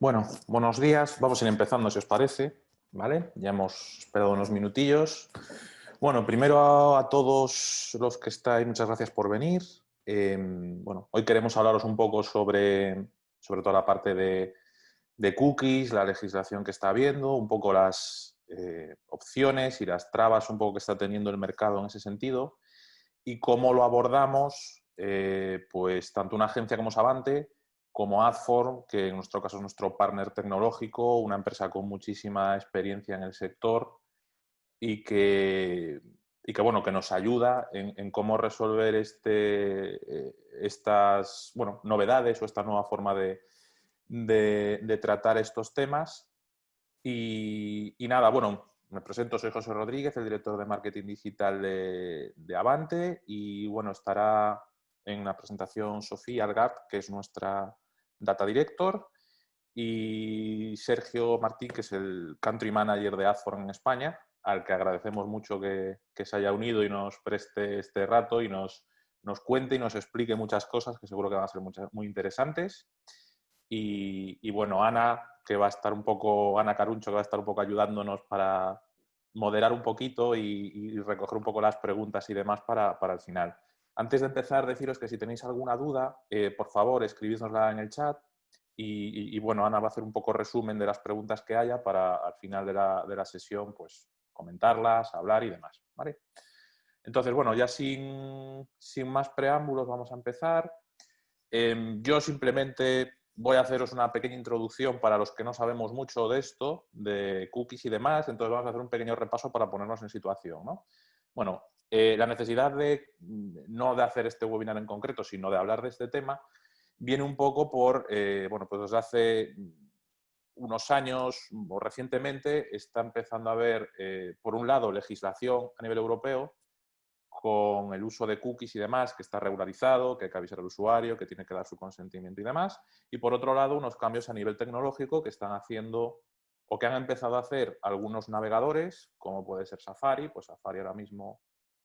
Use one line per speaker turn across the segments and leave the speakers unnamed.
Bueno, buenos días. Vamos a ir empezando, si os parece, ¿vale? Ya hemos esperado unos minutillos. Bueno, primero a todos los que estáis, muchas gracias por venir. Bueno, hoy queremos hablaros un poco sobre toda la parte de cookies, la legislación que está habiendo, un poco las opciones y las trabas un poco que está teniendo el mercado en ese sentido y cómo lo abordamos, pues tanto una agencia como Savante, como Adform, que en nuestro caso es nuestro partner tecnológico, una empresa con muchísima experiencia en el sector y que bueno, que nos ayuda en cómo resolver estas novedades o esta nueva forma de tratar estos temas. Y nada, bueno, me presento, soy José Rodríguez, el director de marketing digital de Avante, y bueno, estará en la presentación Sofía Algart, que es nuestra data director, y Sergio Martín, que es el country manager de Adform en España, al que agradecemos mucho que se haya unido y nos preste este rato y nos cuente y nos explique muchas cosas que seguro que van a ser muy interesantes. Y bueno, Ana, que va a estar un poco, Ana Caruncho, que va a estar un poco ayudándonos para moderar un poquito y recoger un poco las preguntas y demás para el final. Antes de empezar, deciros que si tenéis alguna duda, por favor, escribidnosla en el chat y bueno, Ana va a hacer un poco resumen de las preguntas que haya para al final de la sesión, pues comentarlas, hablar y demás, ¿vale? Entonces, bueno, ya sin más preámbulos vamos a empezar. Yo simplemente voy a haceros una pequeña introducción para los que no sabemos mucho de esto, de cookies y demás, entonces vamos a hacer un pequeño repaso para ponernos en situación, ¿no? Bueno, la necesidad no de hacer este webinar en concreto, sino de hablar de este tema, viene un poco por, bueno, pues desde hace unos años o recientemente está empezando a haber, por un lado, legislación a nivel europeo con el uso de cookies y demás, que está regularizado, que hay que avisar al usuario, que tiene que dar su consentimiento y demás. Y por otro lado, unos cambios a nivel tecnológico que están haciendo o que han empezado a hacer algunos navegadores, como puede ser Safari, pues Safari ahora mismo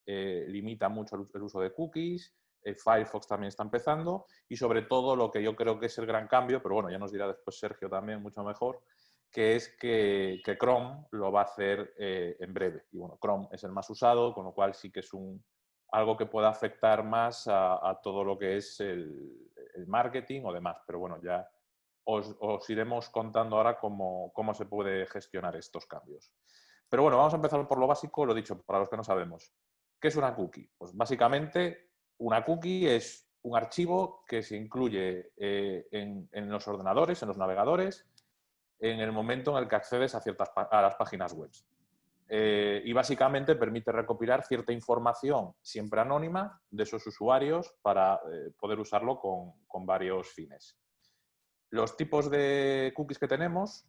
limita mucho el uso de cookies, Firefox también está empezando y sobre todo lo que yo creo que es el gran cambio, pero bueno, ya nos dirá después Sergio también mucho mejor, que es que Chrome lo va a hacer en breve. Y bueno, Chrome es el más usado, con lo cual sí que es algo que pueda afectar más a todo lo que es el marketing o demás. Pero bueno, ya os iremos contando ahora cómo se puede gestionar estos cambios. Pero bueno, vamos a empezar por lo básico, lo dicho, para los que no sabemos. ¿Qué es una cookie? Pues básicamente una cookie es un archivo que se incluye en los ordenadores, en los navegadores, en el momento en el que accedes a las páginas web. Y básicamente permite recopilar cierta información, siempre anónima, de esos usuarios para poder usarlo con varios fines. Los tipos de cookies que tenemos,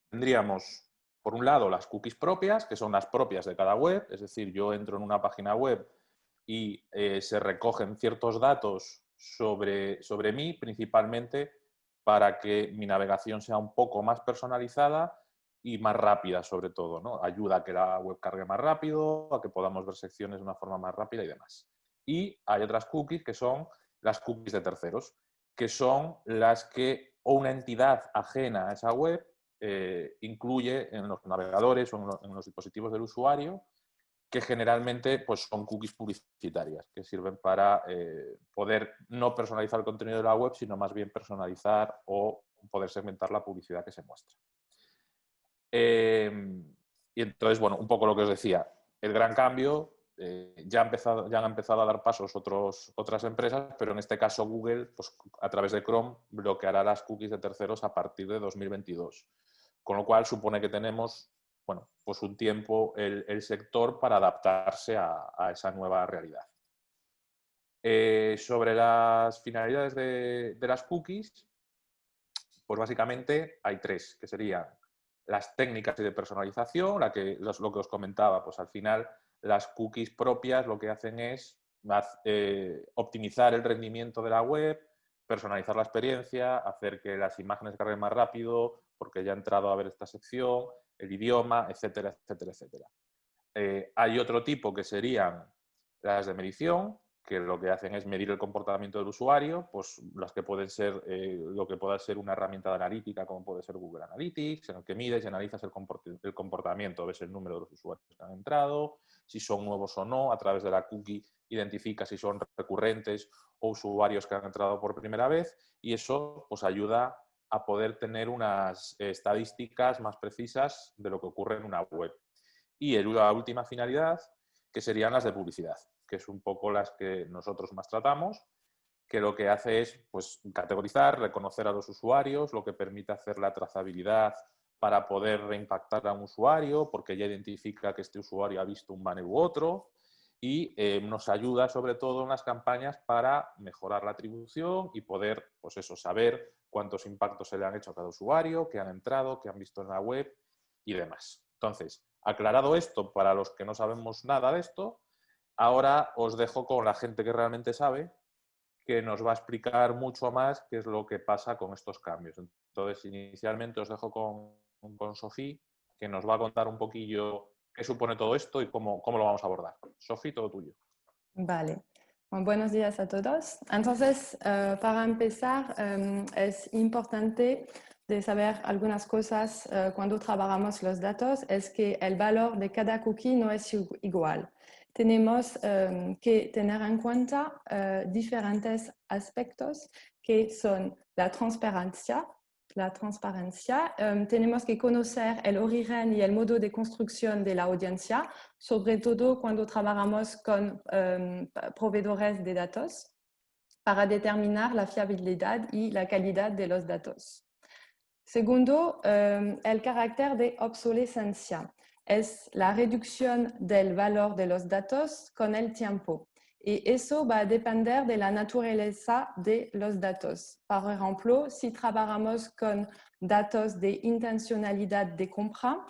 tendríamos, por un lado, las cookies propias, que son las propias de cada web, es decir, yo entro en una página web y se recogen ciertos datos sobre mí, principalmente para que mi navegación sea un poco más personalizada y más rápida, sobre todo, ¿no? Ayuda a que la web cargue más rápido, a que podamos ver secciones de una forma más rápida y demás. Y hay otras cookies que son las cookies de terceros, que son las que o una entidad ajena a esa web incluye en los navegadores o en los dispositivos del usuario, que generalmente pues, son cookies publicitarias, que sirven para poder no personalizar el contenido de la web, sino más bien personalizar o poder segmentar la publicidad que se muestra. Y entonces, bueno, un poco lo que os decía, el gran cambio, ya han empezado a dar pasos otras empresas, pero en este caso Google, pues, a través de Chrome, bloqueará las cookies de terceros a partir de 2022. Con lo cual supone que tenemos, bueno, pues un tiempo el sector para adaptarse a esa nueva realidad. Sobre las finalidades de las cookies, pues básicamente hay tres, que serían las técnicas de personalización, lo que os comentaba, pues al final las cookies propias lo que hacen es optimizar el rendimiento de la web, personalizar la experiencia, hacer que las imágenes carguen más rápido, porque ya he entrado a ver esta sección, el idioma, etcétera, etcétera, etcétera. Hay otro tipo que serían las de medición, que lo que hacen es medir el comportamiento del usuario, pues las que pueden ser, lo que pueda ser una herramienta de analítica como puede ser Google Analytics, en el que mides y analizas el comportamiento, ves el número de los usuarios que han entrado, si son nuevos o no, a través de la cookie identifica si son recurrentes o usuarios que han entrado por primera vez, y eso pues ayuda a poder tener unas estadísticas más precisas de lo que ocurre en una web. Y la última finalidad, que serían las de publicidad, que es un poco las que nosotros más tratamos, que lo que hace es pues, categorizar, reconocer a los usuarios, lo que permite hacer la trazabilidad para poder reimpactar a un usuario, porque ya identifica que este usuario ha visto un banner u otro, y nos ayuda sobre todo en las campañas para mejorar la atribución y poder, pues eso, saber cuántos impactos se le han hecho a cada usuario, que han entrado, que han visto en la web y demás. Entonces, aclarado esto para los que no sabemos nada de esto, ahora os dejo con la gente que realmente sabe, que nos va a explicar mucho más qué es lo que pasa con estos cambios. Entonces, inicialmente os dejo con Sofía, que nos va a contar un poquillo qué supone todo esto y cómo lo vamos a abordar. Sofía, todo tuyo.
Vale. Bueno, buenos días a todos. Entonces, para empezar, es importante de saber algunas cosas cuando trabajamos los datos, es que el valor de cada cookie no es igual. Tenemos que tener en cuenta diferentes aspectos que son la transparencia. Tenemos que conocer el origen y el modo de construcción de la audiencia, sobre todo cuando trabajamos con proveedores de datos, para determinar la fiabilidad y la calidad de los datos. Segundo, el carácter de obsolescencia. Es la reducción del valor de los datos con el tiempo. Y eso va a depender de la naturaleza de los datos. Por ejemplo, si trabajamos con datos de intencionalidad de compra,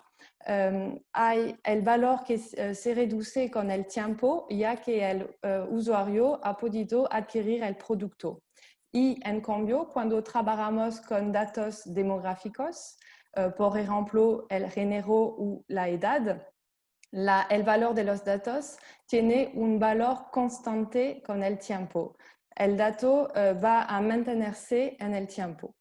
el valor que se reduce con el tiempo, ya que el usuario ha podido adquirir el producto. Y en cambio, cuando trabajamos con datos demográficos, por ejemplo, el género o la edad, el valor de los datos tiene un valor constante con el tiempo. El dato va a mantenerse en el tiempo.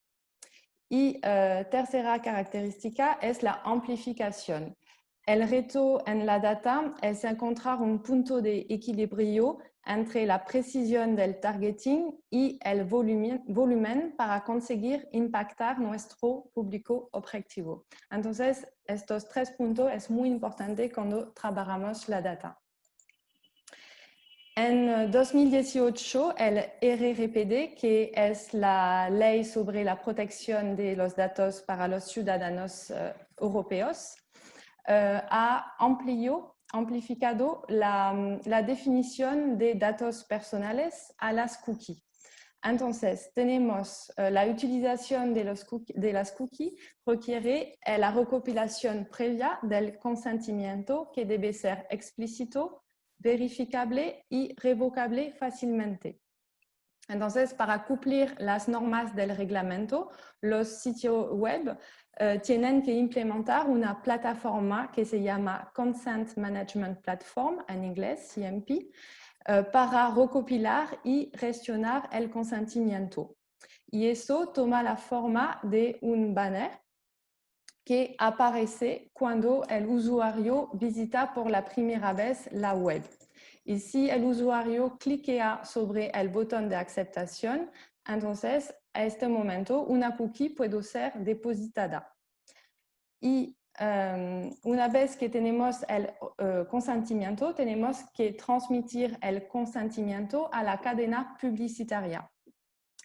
Y tercera característica es la amplificación. El reto en la data es encontrar un punto de equilibrio entre la precisión del targeting y el volumen para conseguir impactar nuestro público objetivo. Entonces, estos tres puntos es muy importante cuando trabajamos la data. En 2018, el RGPD, que es la ley sobre la protección de los datos para los ciudadanos europeos, ha amplificado la definición de datos personales a las cookies. Entonces, tenemos la utilización de las cookies requiere la recopilación previa del consentimiento que debe ser explícito, verificable y revocable fácilmente. Entonces, para cumplir las normas del reglamento, los sitios web tienen que implementar una plataforma que se llama Consent Management Platform, en inglés, CMP, para recopilar y gestionar el consentimiento. Y eso toma la forma de un banner que aparece cuando el usuario visita por la primera vez la web. Y si el usuario cliquea sobre el botón de aceptación, entonces a este momento una cookie puede ser depositada. Y una vez que tenemos el consentimiento, tenemos que transmitir el consentimiento a la cadena publicitaria.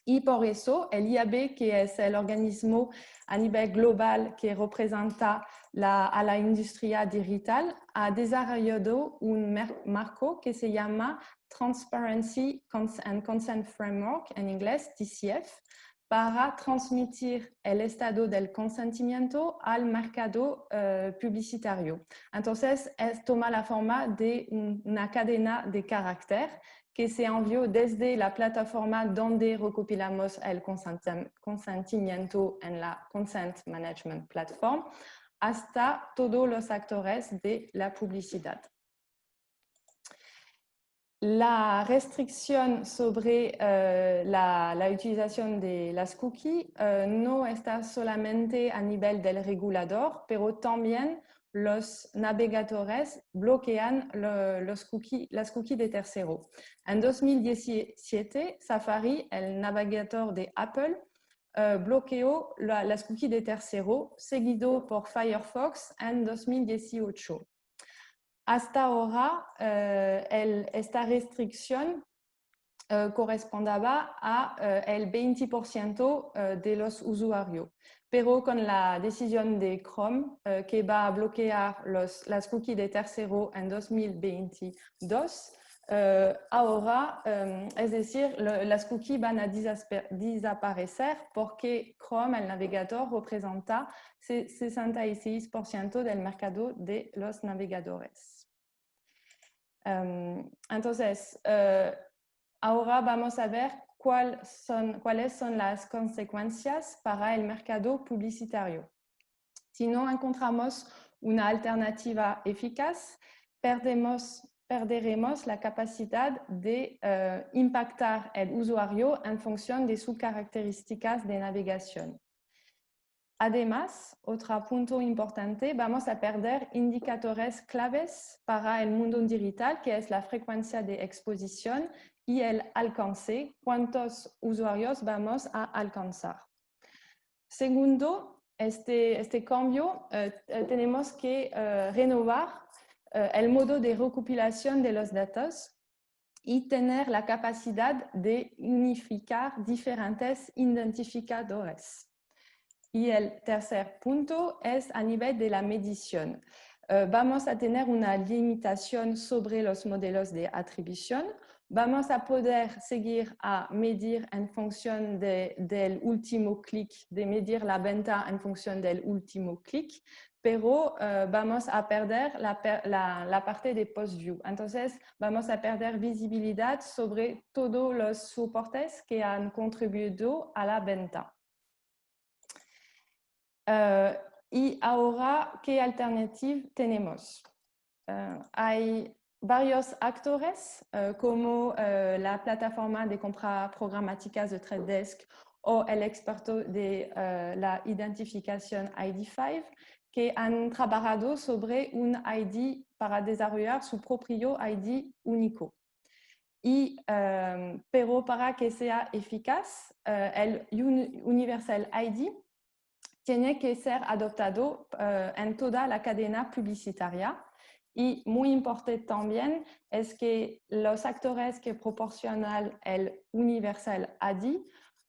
Y por eso el IAB, que es el organismo a nivel global que representa a la industria digital, ha desarrollado un marco que se llama Transparency and Consent Framework, en inglés, TCF, para transmitir el estado del consentimiento al mercado publicitario. Entonces, toma la forma de una cadena de carácter que se envió desde la plataforma donde recopilamos el consentimiento en la Consent Management Platform hasta todos los actores de la publicidad. La restricción sobre la utilización de las cookies no está solamente a nivel del regulador, pero también los navegadores bloquean las cookies de tercero. En 2017, Safari, el navegador de Apple, bloqueó las cookies de tercero, seguido por Firefox en 2018. Hasta ahora, esta restricción correspondía a el 20% de los usuarios, pero con la decisión de Chrome que va a bloquear las cookies de tercero en 2022, ahora, es decir, las cookies van a desaparecer porque Chrome, el navegador, representa 66% del mercado de los navegadores. Entonces, ahora vamos a ver cuáles son las consecuencias para el mercado publicitario. Si no encontramos una alternativa eficaz, perderemos la capacidad de impactar el usuario en función de sus características de navegación. Además, otro punto importante, vamos a perder indicadores claves para el mundo digital, que es la frecuencia de exposición y el alcance, cuántos usuarios vamos a alcanzar. Segundo, este cambio, tenemos que renovar el modo de recopilación de los datos y tener la capacidad de unificar diferentes identificadores. Y el tercer punto es a nivel de la medición. Vamos a tener una limitación sobre los modelos de atribución. Vamos a poder seguir a medir en función del último clic, de medir la venta en función del último clic, pero vamos a perder la parte de post-view. Entonces, vamos a perder visibilidad sobre todos los soportes que han contribuido a la venta. Y ahora, ¿qué alternativa tenemos? Hay varios actores como la plataforma de compra programáticas de Trade Desk o el experto de la identificación ID5 que han trabajado sobre un ID para desarrollar su propio ID único. Pero para que sea eficaz, el Universal ID tiene que ser adoptado en toda la cadena publicitaria. Y muy importante también es que los actores que proporcionan el Universal ID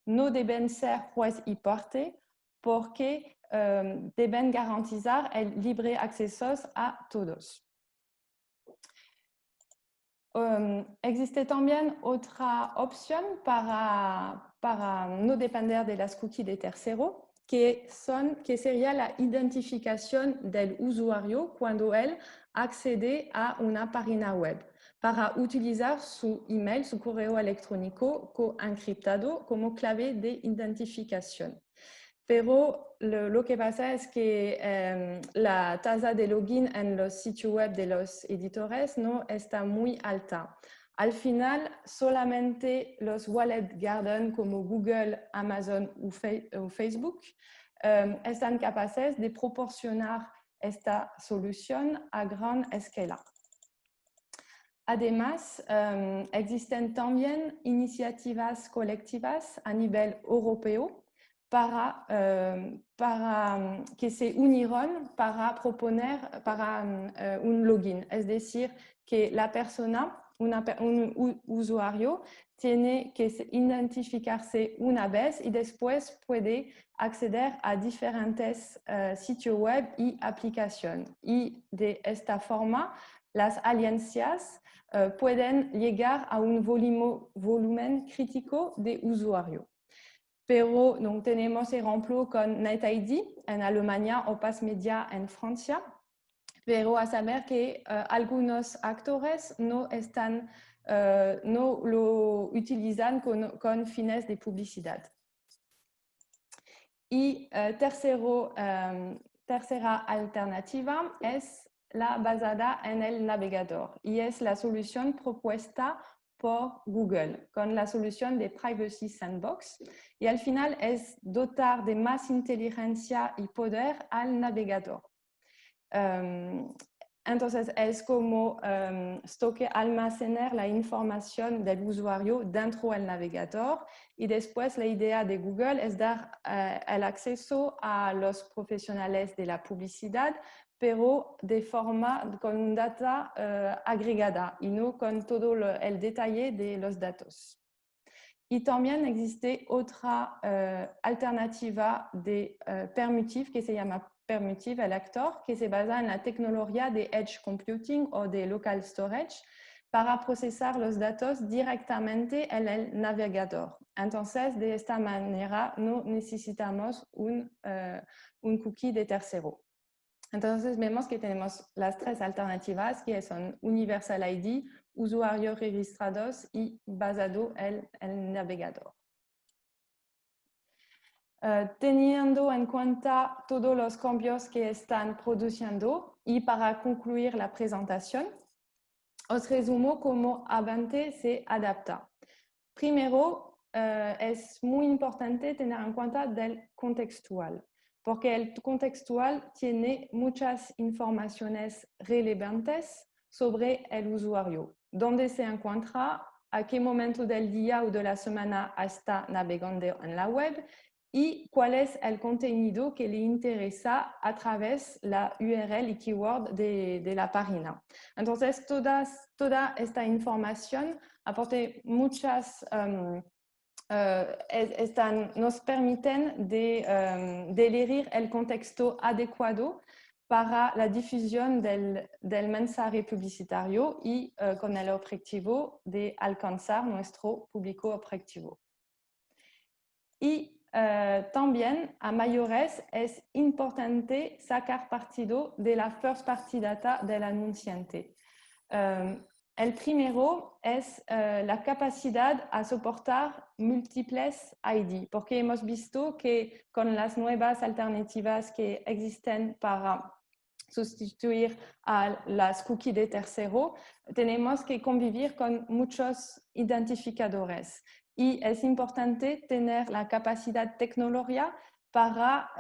no deben ser juez y parte porque deben garantizar el libre acceso a todos. Existe también otra opción para no depender de las cookies de tercero, que sería la identificación del usuario cuando él accede a una página web para utilizar su email, su correo electrónico encriptado como clave de identificación. Pero lo que pasa es que la tasa de login en los sitios web de los editores no está muy alta. Al final, solamente los wallet garden como Google, Amazon o Facebook están capaces de proporcionar esta solución a gran escala. Además, existen también iniciativas colectivas a nivel europeo para que se unieron para proponer un login. Es decir, que la persona, un usuario, tiene que identificarse una vez y después puede acceder a diferentes sitios web y aplicaciones. Y de esta forma, las alianzas pueden llegar a un volumen crítico de usuarios. Pero donc, tenemos ejemplo con NetID en Alemania o Passmedia en Francia, pero a saber que algunos actores no lo utilizan con fines de publicidad. Y tercera alternativa es la basada en el navegador y es la solución propuesta por Google con la solución de Privacy Sandbox y al final es dotar de más inteligencia y poder al navegador. Entonces es como almacenar la información del usuario dentro del navegador y después la idea de Google es dar el acceso a los profesionales de la publicidad, pero de forma con data agregada y no con todo el detalle de los datos. Y también existe otra alternativa de permittive que se llama Permittive Elector, que se basa en la tecnología de Edge Computing o de Local Storage para procesar los datos directamente en el navegador. Entonces, de esta manera, no necesitamos un cookie de tercero. Entonces, vemos que tenemos las tres alternativas que son Universal ID, usuarios registrados y basado en el navegador. Teniendo en cuenta todos los cambios que están produciendo y para concluir la presentación, os resumo cómo Avante se adapta. Primero, es muy importante tener en cuenta del contextual, porque el contextual tiene muchas informaciones relevantes sobre el usuario, dónde se encuentra, a qué momento del día o de la semana está navegando en la web y cuál es el contenido que le interesa a través de la URL y keyword de la página. Entonces, toda esta información aporte muchas nos permiten de elegir el contexto adecuado para la difusión del mensaje publicitario y con el objetivo de alcanzar nuestro público objetivo. Y también a mayores es importante sacar partido de la first party data del anunciante. El primero es la capacidad a soportar múltiples ID, porque hemos visto que con las nuevas alternativas que existen para sustituir a las cookies de tercero, tenemos que convivir con muchos identificadores. Y es importante tener la capacidad tecnológica para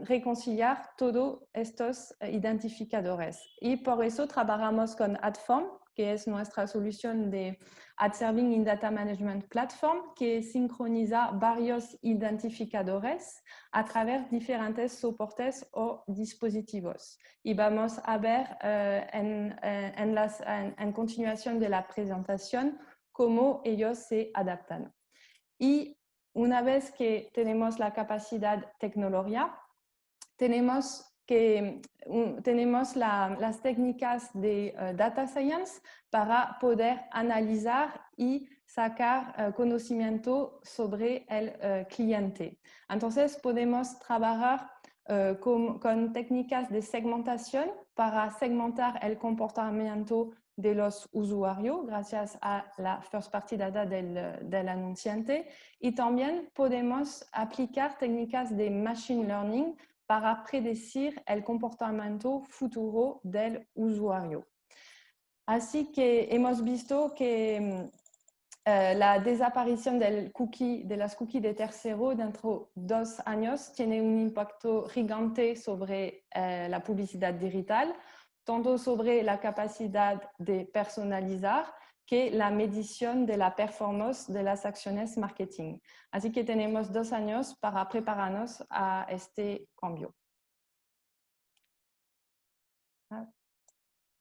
reconciliar todos estos identificadores. Y por eso trabajamos con AdForm, que es nuestra solución de Ad Serving in Data Management Platform, que sincroniza varios identificadores a través de diferentes soportes o dispositivos. Y vamos a ver en continuación de la presentación cómo ellos se adaptan. Y una vez que tenemos la capacidad tecnológica, tenemos las técnicas de data science para poder analizar y sacar conocimiento sobre el cliente. Entonces, podemos trabajar con técnicas de segmentación para segmentar el comportamiento de los usuarios gracias a la first party data del anunciante y también podemos aplicar técnicas de machine learning para predecir el comportamiento futuro del usuario. Así que hemos visto que la desaparición del de las cookies de tercero dentro de 2 años tiene un impacto gigante sobre la publicidad digital, tanto sobre la capacidad de personalizar que la medición de la performance de las acciones marketing. Así que tenemos 2 años para prepararnos a este cambio.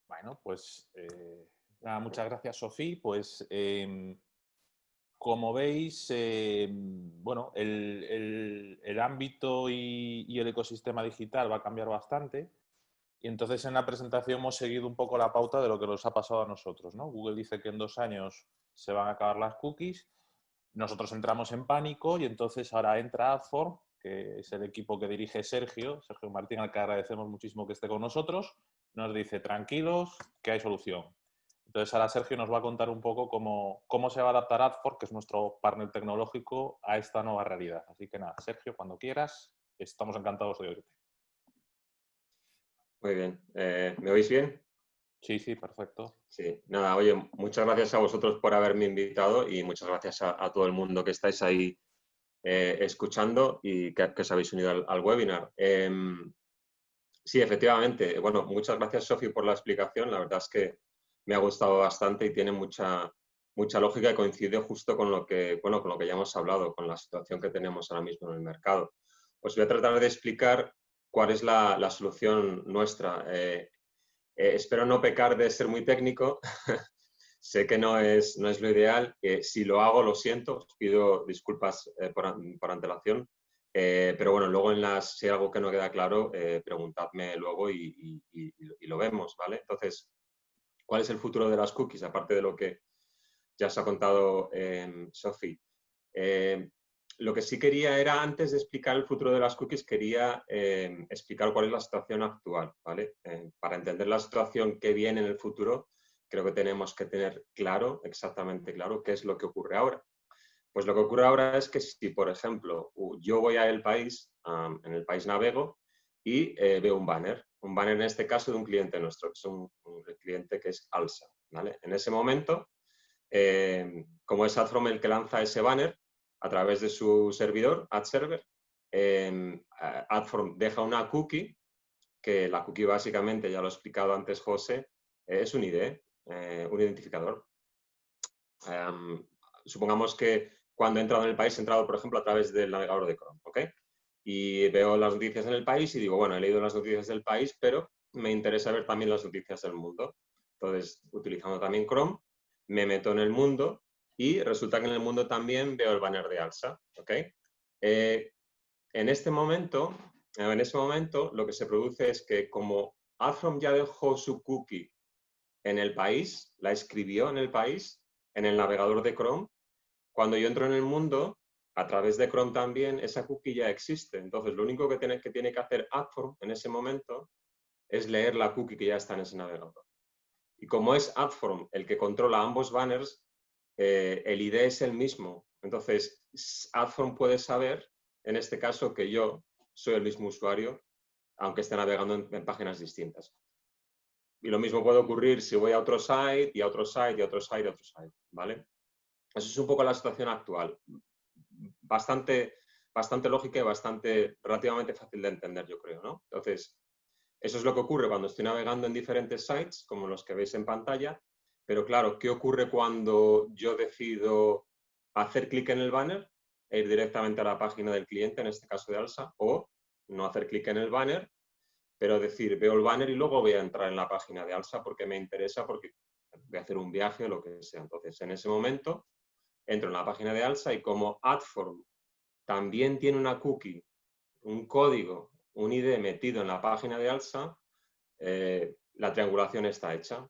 Bueno, pues muchas gracias, Sofía. Pues como veis, bueno, el ámbito y el ecosistema digital va a cambiar bastante. Y entonces en la presentación hemos seguido un poco la pauta de lo que nos ha pasado a nosotros, ¿no? Google dice que en 2 años se van a acabar las cookies. Nosotros entramos en pánico y entonces ahora entra AdForm, que es el equipo que dirige Sergio Martín, al que agradecemos muchísimo que esté con nosotros. Nos dice, tranquilos, que hay solución. Entonces ahora Sergio nos va a contar un poco cómo se va a adaptar AdForm, que es nuestro partner tecnológico, a esta nueva realidad. Así que nada, Sergio, cuando quieras, estamos encantados de oírte.
Muy bien. ¿Me oís bien?
Sí, sí, perfecto.
Sí, nada, oye, muchas gracias a vosotros por haberme invitado y muchas gracias a todo el mundo que estáis ahí escuchando y que os habéis unido al webinar. Sí, efectivamente. Bueno, muchas gracias, Sofi, por la explicación. La verdad es que me ha gustado bastante y tiene mucha lógica y coincide justo con lo que, bueno, con lo que ya hemos hablado, con la situación que tenemos ahora mismo en el mercado. Os voy a tratar de explicar cuál es la solución nuestra. Espero no pecar de ser muy técnico. Sé que no es lo ideal. Si lo hago, lo siento. Os pido disculpas por antelación. Pero bueno, luego si hay algo que no queda claro, preguntadme luego y lo vemos, ¿vale? Entonces, ¿cuál es el futuro de las cookies? Aparte de lo que ya os ha contado Sofi. Lo que sí quería era, antes de explicar el futuro de las cookies, quería explicar cuál es la situación actual, ¿vale? Para entender la situación que viene en el futuro, creo que tenemos que tener claro, exactamente claro, qué es lo que ocurre ahora. Pues lo que ocurre ahora es que si, por ejemplo, yo voy a El País, en El País navego y veo un banner en este caso de un cliente nuestro, que es un cliente que es Alsa, ¿vale? En ese momento, como es AdFrom el que lanza ese banner a través de su servidor, AdServer, AdFrom deja una cookie, que la cookie básicamente, ya lo ha explicado antes José, es un ID, un identificador. Supongamos que cuando he entrado en El País, he entrado, por ejemplo, a través del navegador de Chrome, ¿ok? Y veo las noticias en El País y digo, bueno, he leído las noticias del país, pero me interesa ver también las noticias del mundo. Entonces, utilizando también Chrome, me meto en el mundo y resulta que en el mundo también veo el banner de Alsa, ¿ok? En ese momento, lo que se produce es que como AdFrom ya dejó su cookie en El País, la escribió en El País, en el navegador de Chrome, cuando yo entro en el mundo, a través de Chrome también, esa cookie ya existe. Entonces, lo único que tiene que hacer AdForm en ese momento es leer la cookie que ya está en ese navegador. Y como es AdForm el que controla ambos banners, el ID es el mismo. Entonces, AdForm puede saber, en este caso, que yo soy el mismo usuario, aunque esté navegando en páginas distintas. Y lo mismo puede ocurrir si voy a otro site, y a otro site, y a otro site, y a otro site, ¿vale? Eso es un poco la situación actual. Bastante lógica y relativamente fácil de entender, yo creo, ¿no? Entonces, eso es lo que ocurre cuando estoy navegando en diferentes sites, como los que veis en pantalla. Pero claro, ¿qué ocurre cuando yo decido hacer clic en el banner e ir directamente a la página del cliente, en este caso de Alsa, o no hacer clic en el banner, pero decir, veo el banner y luego voy a entrar en la página de Alsa porque me interesa, porque voy a hacer un viaje o lo que sea? Entonces, en ese momento, entro en la página de Alsa y como AdForm también tiene una cookie, un código, un ID metido en la página de Alsa, la triangulación está hecha.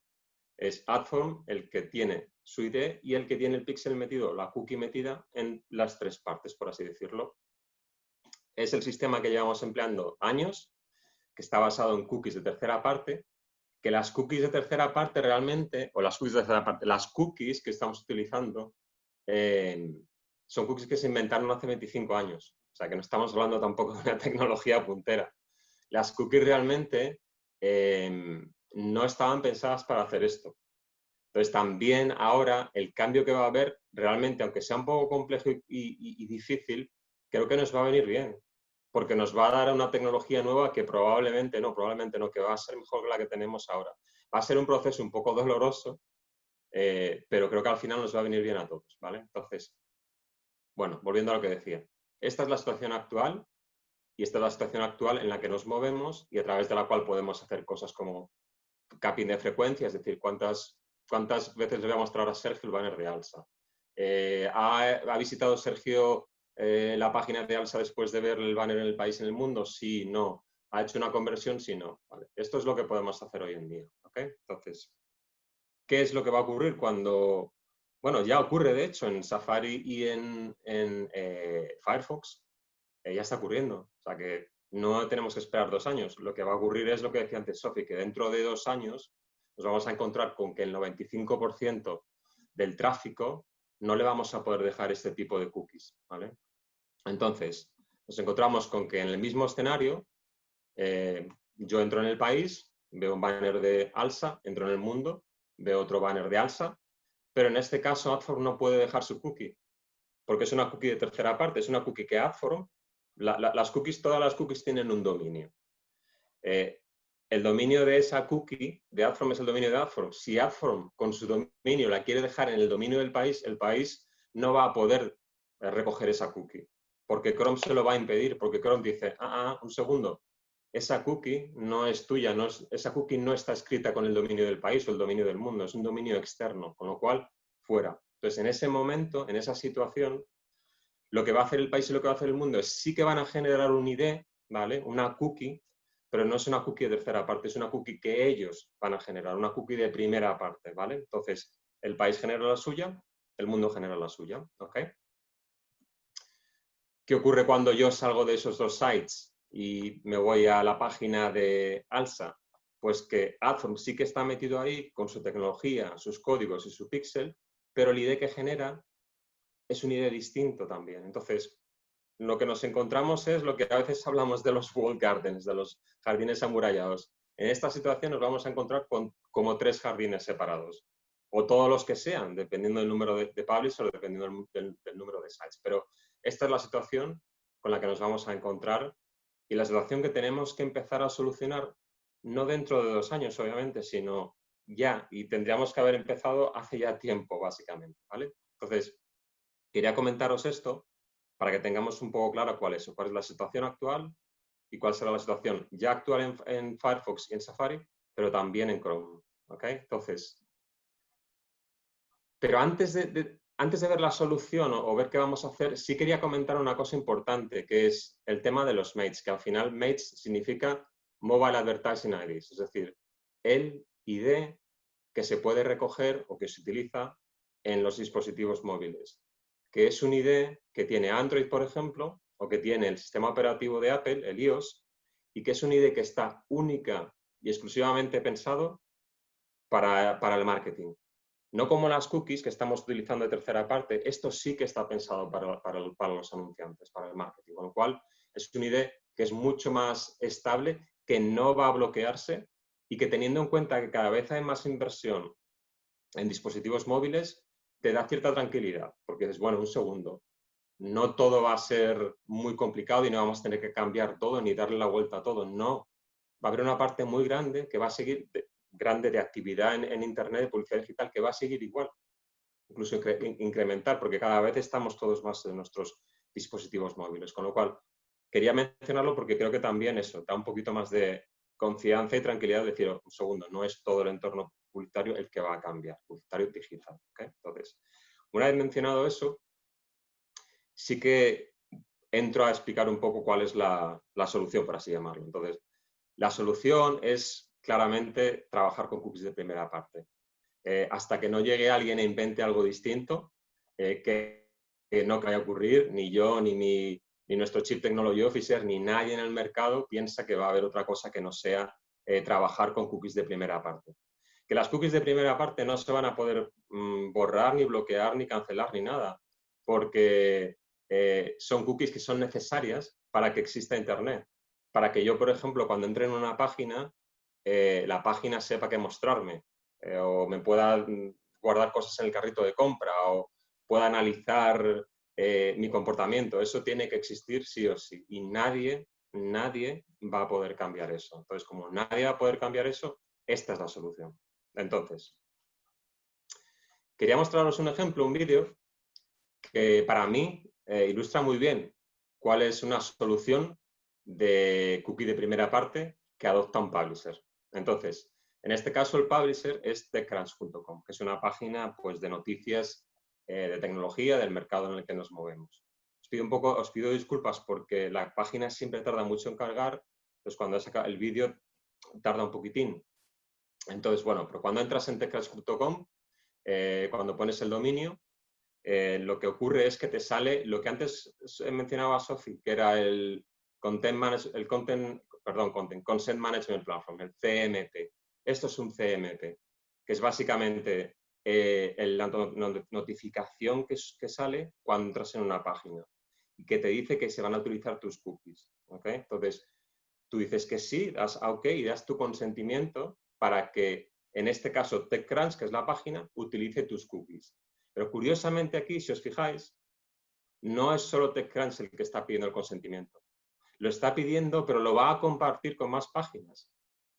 Es AdForm el que tiene su ID y el que tiene el píxel metido, la cookie metida en las tres partes, por así decirlo. Es el sistema que llevamos empleando años, que está basado en cookies de tercera parte, que las cookies de tercera parte realmente, o las cookies de tercera parte, las cookies que estamos utilizando son cookies que se inventaron hace 25 años. O sea, que no estamos hablando tampoco de una tecnología puntera. Las cookies realmente no estaban pensadas para hacer esto. Entonces, también ahora el cambio que va a haber, realmente, aunque sea un poco complejo y difícil, creo que nos va a venir bien, porque nos va a dar una tecnología nueva que probablemente no, que va a ser mejor que la que tenemos ahora. Va a ser un proceso un poco doloroso, pero creo que al final nos va a venir bien a todos, ¿vale? Entonces, bueno, volviendo a lo que decía. Esta es la situación actual y esta es la situación actual en la que nos movemos y a través de la cual podemos hacer cosas como capping de frecuencia, es decir, cuántas veces le voy a mostrar a Sergio el banner de Alsa. ¿Ha visitado Sergio la página de Alsa después de ver el banner en El País, en el mundo? Sí, no. ¿Ha hecho una conversión? Sí, no. Vale. Esto es lo que podemos hacer hoy en día. ¿Okay? Entonces, ¿qué es lo que va a ocurrir cuando... Bueno, ya ocurre, de hecho, en Safari y en Firefox. Ya está ocurriendo. O sea que no tenemos que esperar 2 años. Lo que va a ocurrir es lo que decía antes Sofi, que dentro de 2 años nos vamos a encontrar con que el 95% del tráfico no le vamos a poder dejar este tipo de cookies, ¿vale? Entonces, nos encontramos con que en el mismo escenario yo entro en el país, veo un banner de Alsa, entro en el mundo, veo otro banner de Alsa, pero en este caso Adform no puede dejar su cookie, porque es una cookie de tercera parte, es una cookie que Adform, las cookies, todas las cookies tienen un dominio. El dominio de esa cookie de Adform es el dominio de Adform. Si Adform con su dominio la quiere dejar en el dominio del país, el país no va a poder recoger esa cookie, porque Chrome se lo va a impedir, porque Chrome dice, un segundo, esa cookie no es tuya, esa cookie no está escrita con el dominio del país o el dominio del mundo, es un dominio externo, con lo cual, fuera. Entonces, en ese momento, en esa situación, lo que va a hacer el país y lo que va a hacer el mundo es sí que van a generar un ID, ¿vale? Una cookie, pero no es una cookie de tercera parte, es una cookie que ellos van a generar, una cookie de primera parte, ¿vale? Entonces, el país genera la suya, el mundo genera la suya, ¿ok? ¿Qué ocurre cuando yo salgo de esos dos sites y me voy a la página de Alsa? Pues que Adform sí que está metido ahí con su tecnología, sus códigos y su pixel, pero el ID que genera es un ID distinto también. Entonces, lo que nos encontramos es lo que a veces hablamos de los walled gardens, de los jardines amurallados. En esta situación nos vamos a encontrar con como 3 jardines separados, o todos los que sean, dependiendo del número de publishers o dependiendo del número de sites. Pero esta es la situación con la que nos vamos a encontrar y la situación que tenemos que empezar a solucionar, no dentro de 2 años, obviamente, sino ya, y tendríamos que haber empezado hace ya tiempo, básicamente, ¿vale? Entonces, quería comentaros esto para que tengamos un poco claro cuál es la situación actual y cuál será la situación ya actual en Firefox y en Safari, pero también en Chrome. ¿Ok? Entonces, pero antes de ver la solución o ver qué vamos a hacer, sí quería comentar una cosa importante, que es el tema de los MATES, que al final MATES significa Mobile Advertising IDs, es decir, el ID que se puede recoger o que se utiliza en los dispositivos móviles, que es un ID que tiene Android, por ejemplo, o que tiene el sistema operativo de Apple, el iOS, y que es un ID que está única y exclusivamente pensado para el marketing. No como las cookies que estamos utilizando de tercera parte, esto sí que está pensado para los anunciantes, para el marketing, con lo cual es un ID que es mucho más estable, que no va a bloquearse y que teniendo en cuenta que cada vez hay más inversión en dispositivos móviles, te da cierta tranquilidad, porque es, bueno, un segundo, no todo va a ser muy complicado y no vamos a tener que cambiar todo ni darle la vuelta a todo, no. Va a haber una parte muy grande que va a seguir, grande de actividad en Internet, de publicidad digital, que va a seguir igual, incluso incrementar, porque cada vez estamos todos más en nuestros dispositivos móviles, con lo cual quería mencionarlo porque creo que también eso da un poquito más de confianza y tranquilidad de decir, un segundo, no es todo el entorno publicitario el que va a cambiar, publicitario digital. ¿Okay? Entonces, una vez mencionado eso, sí que entro a explicar un poco cuál es la solución, por así llamarlo. Entonces, la solución es claramente trabajar con cookies de primera parte. Hasta que no llegue alguien e invente algo distinto, que no vaya a ocurrir, ni yo, ni nuestro Chief Technology Officer, ni nadie en el mercado piensa que va a haber otra cosa que no sea trabajar con cookies de primera parte. Que las cookies de primera parte no se van a poder borrar, ni bloquear, ni cancelar, ni nada, porque son cookies que son necesarias para que exista Internet. Para que yo, por ejemplo, cuando entre en una página, la página sepa qué mostrarme, o me pueda guardar cosas en el carrito de compra, o pueda analizar mi comportamiento. Eso tiene que existir sí o sí. Y nadie va a poder cambiar eso. Entonces, como nadie va a poder cambiar eso, esta es la solución. Entonces, quería mostraros un ejemplo, un vídeo, que para mí ilustra muy bien cuál es una solución de cookie de primera parte que adopta un publisher. Entonces, en este caso el publisher es TechCrunch.com, que es una página pues, de noticias de tecnología del mercado en el que nos movemos. Os pido disculpas porque la página siempre tarda mucho en cargar, pues cuando el vídeo tarda un poquitín. Entonces, bueno, pero cuando entras en TechCrunch.com, cuando pones el dominio, lo que ocurre es que te sale lo que antes mencionaba Sophie, que era el Consent Management Platform, el CMP. Esto es un CMP, que es básicamente la notificación que sale cuando entras en una página y que te dice que se van a utilizar tus cookies. ¿Okay? Entonces, tú dices que sí, das a OK y das tu consentimiento para que, en este caso, TechCrunch, que es la página, utilice tus cookies. Pero curiosamente aquí, si os fijáis, no es solo TechCrunch el que está pidiendo el consentimiento. Lo está pidiendo, pero lo va a compartir con más páginas.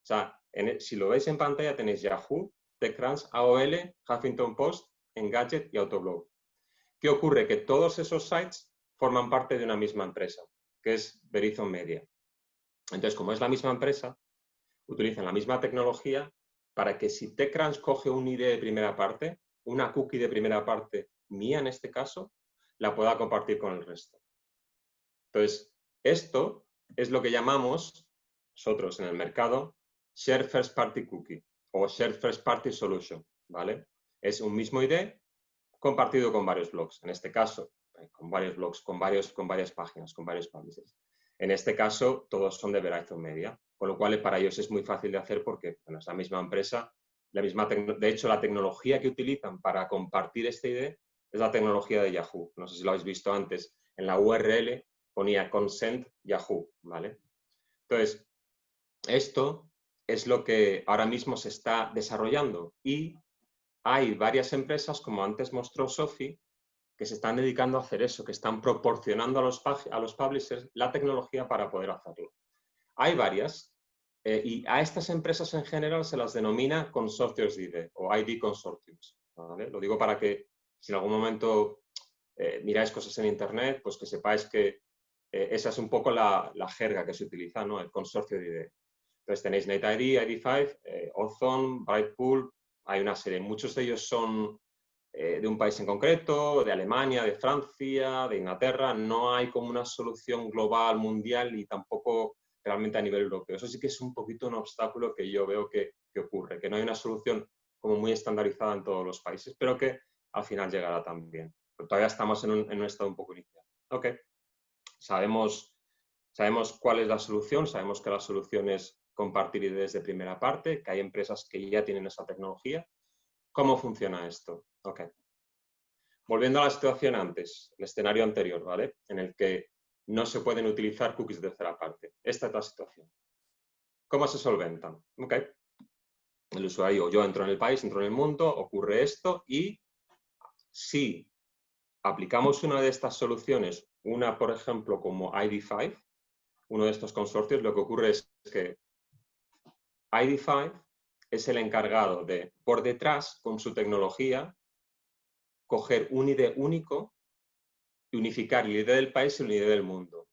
O sea, si lo veis en pantalla tenéis Yahoo, TechCrunch, AOL, Huffington Post, Engadget y Autoblog. ¿Qué ocurre? Que todos esos sites forman parte de una misma empresa, que es Verizon Media. Entonces, como es la misma empresa, utilizan la misma tecnología para que si TechCrunch coge un ID de primera parte, una cookie de primera parte mía en este caso, la pueda compartir con el resto. Entonces, esto es lo que llamamos nosotros en el mercado Share First Party Cookie o Share First Party Solution, ¿vale? Es un mismo ID compartido con varios blogs. En este caso, con varios blogs, con varias páginas, con varios publishers. En este caso, todos son de Verizon Media, con lo cual para ellos es muy fácil de hacer porque bueno, es la misma empresa, de hecho, la tecnología que utilizan para compartir este ID es la tecnología de Yahoo. No sé si lo habéis visto antes. En la URL ponía consent Yahoo, ¿vale? Entonces, esto es lo que ahora mismo se está desarrollando y hay varias empresas, como antes mostró Sophie, que se están dedicando a hacer eso, que están proporcionando a los publishers la tecnología para poder hacerlo. Hay varias y a estas empresas en general se las denomina consortios de ID o ID consortiums, ¿vale? Lo digo para que si en algún momento miráis cosas en Internet, pues que sepáis que esa es un poco la jerga que se utiliza, ¿no? El consorcio de ID. Entonces tenéis NetID, ID5, Ozone, Brightpool, hay una serie. Muchos de ellos son de un país en concreto, de Alemania, de Francia, de Inglaterra. No hay como una solución global, mundial y tampoco realmente a nivel europeo. Eso sí que es un poquito un obstáculo que yo veo que ocurre, que no hay una solución como muy estandarizada en todos los países, pero que al final llegará también. Pero todavía estamos en un estado un poco inicial. Ok, sabemos cuál es la solución, sabemos que la solución es compartir ideas de primera parte, que hay empresas que ya tienen esa tecnología. ¿Cómo funciona esto? Ok. Volviendo a la situación antes, el escenario anterior, ¿vale? En el que no se pueden utilizar cookies de tercera parte. Esta es la situación. ¿Cómo se solventan? Ok. El usuario, yo entro en el país, entro en el mundo, ocurre esto y si aplicamos una de estas soluciones, una, por ejemplo, como ID5, uno de estos consorcios, lo que ocurre es que ID5 es el encargado de, por detrás, con su tecnología, coger un ID único y unificar el ID del país y el ID del mundo.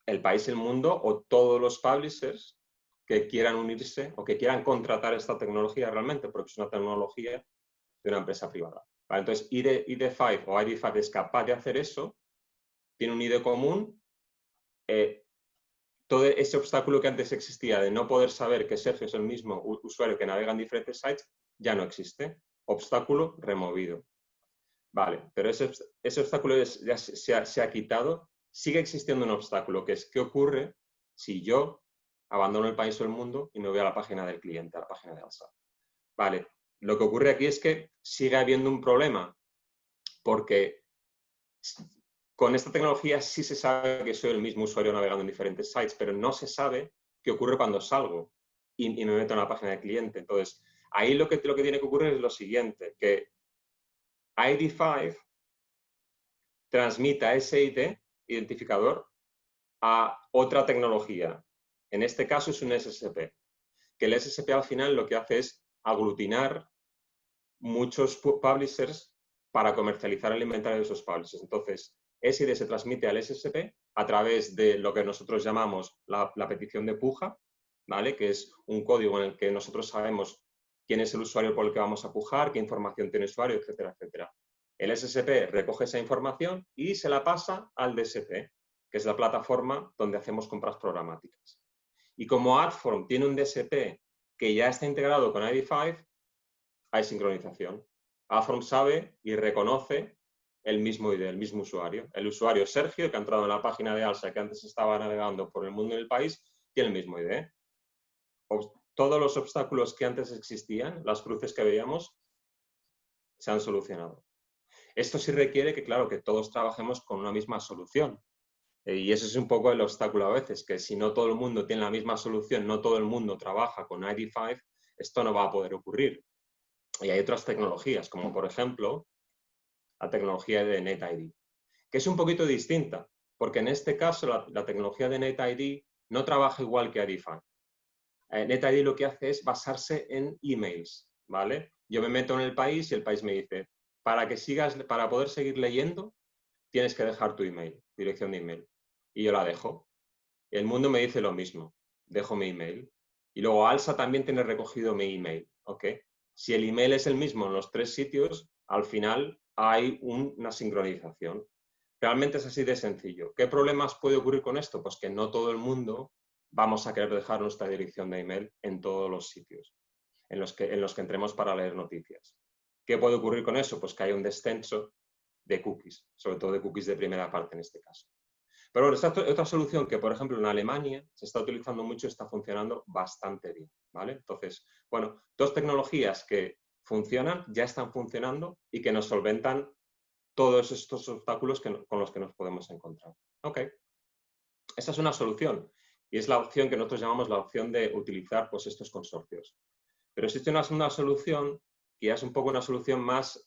El país, el mundo o todos los publishers que quieran unirse o que quieran contratar esta tecnología realmente, porque es una tecnología de una empresa privada. ¿Vale? Entonces, ID5 o ID5 es capaz de hacer eso, tiene un ID común, todo ese obstáculo que antes existía de no poder saber que Sergio es el mismo usuario que navega en diferentes sites, ya no existe. Obstáculo removido. Vale, pero ese obstáculo ya se ha quitado. Sigue existiendo un obstáculo, que es qué ocurre si yo abandono el país o el mundo y me voy a la página del cliente, a la página de ALSA. Vale, lo que ocurre aquí es que sigue habiendo un problema, porque con esta tecnología sí se sabe que soy el mismo usuario navegando en diferentes sites, pero no se sabe qué ocurre cuando salgo y me meto en la página del cliente. Entonces, ahí lo que tiene que ocurrir es lo siguiente, que ID5 transmita ese ID, identificador, a otra tecnología. En este caso es un SSP, que el SSP al final lo que hace es aglutinar muchos publishers para comercializar el inventario de esos publishers. Entonces, ese ID se transmite al SSP a través de lo que nosotros llamamos la petición de puja, ¿vale? Que es un código en el que nosotros sabemos quién es el usuario por el que vamos a pujar, qué información tiene el usuario, etcétera, etcétera. El SSP recoge esa información y se la pasa al DSP, que es la plataforma donde hacemos compras programáticas. Y como Adform tiene un DSP que ya está integrado con ID5, hay sincronización. Adform sabe y reconoce el mismo ID, el mismo usuario. El usuario Sergio, que ha entrado en la página de ALSA, que antes estaba navegando por el mundo y el país, tiene el mismo ID. Todos los obstáculos que antes existían, las cruces que veíamos, se han solucionado. Esto sí requiere que, claro, que todos trabajemos con una misma solución. Y eso es un poco el obstáculo a veces, que si no todo el mundo tiene la misma solución, no todo el mundo trabaja con ID5, esto no va a poder ocurrir. Y hay otras tecnologías, como por ejemplo la tecnología de NetID, que es un poquito distinta, porque en este caso la tecnología de NetID no trabaja igual que ID5. NetID lo que hace es basarse en emails, ¿vale? Yo me meto en el país y el país me dice, para poder seguir leyendo, tienes que dejar tu email, dirección de email. Y yo la dejo. El mundo me dice lo mismo, dejo mi email. Y luego ALSA también tiene recogido mi email, ¿ok? Si el email es el mismo en los 3 sitios, al final hay una sincronización. Realmente es así de sencillo. ¿Qué problemas puede ocurrir con esto? Pues que no todo el mundo vamos a querer dejar nuestra dirección de email en todos los sitios en los que entremos para leer noticias. ¿Qué puede ocurrir con eso? Pues que hay un descenso de cookies, sobre todo de cookies de primera parte en este caso. Pero bueno, esta otra solución que, por ejemplo, en Alemania se está utilizando mucho y está funcionando bastante bien, ¿vale? Entonces, bueno, 2 tecnologías que funcionan, ya están funcionando y que nos solventan todos estos obstáculos con los que nos podemos encontrar. Ok, esa es una solución y es la opción que nosotros llamamos la opción de utilizar pues, estos consorcios. Pero existe una segunda solución que ya es un poco una solución más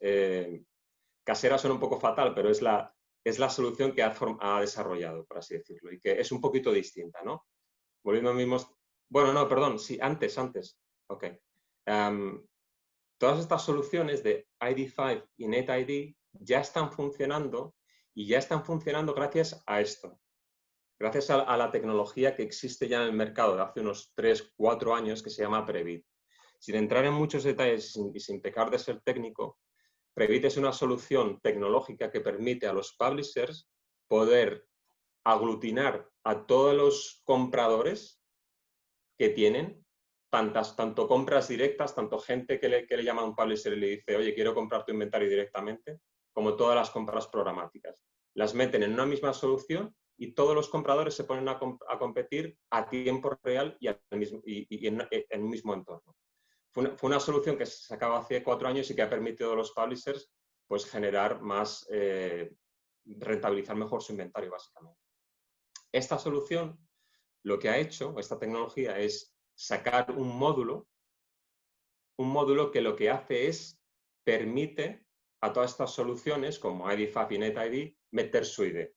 casera, suena un poco fatal, pero es la solución que ha desarrollado, por así decirlo, y que es un poquito distinta, ¿no? Volviendo a mismos... Bueno, no, perdón, sí, antes. Ok. Todas estas soluciones de ID5 y NetID ya están funcionando y ya están funcionando gracias a esto. Gracias a la tecnología que existe ya en el mercado de hace unos 3-4 años que se llama Previt. Sin entrar en muchos detalles y sin pecar de ser técnico, Previt es una solución tecnológica que permite a los publishers poder aglutinar a todos los compradores que tienen, tanto compras directas, tanto gente que le llama a un publisher y le dice, oye, quiero comprar tu inventario directamente, como todas las compras programáticas. Las meten en una misma solución y todos los compradores se ponen a competir a tiempo real y en un mismo entorno. Fue una solución que se sacaba hace 4 años y que ha permitido a los publishers pues, generar más, rentabilizar mejor su inventario, básicamente. Esta solución, lo que ha hecho, esta tecnología, es sacar un módulo que lo que hace es permite a todas estas soluciones, como ID5 y NetID, meter su ID.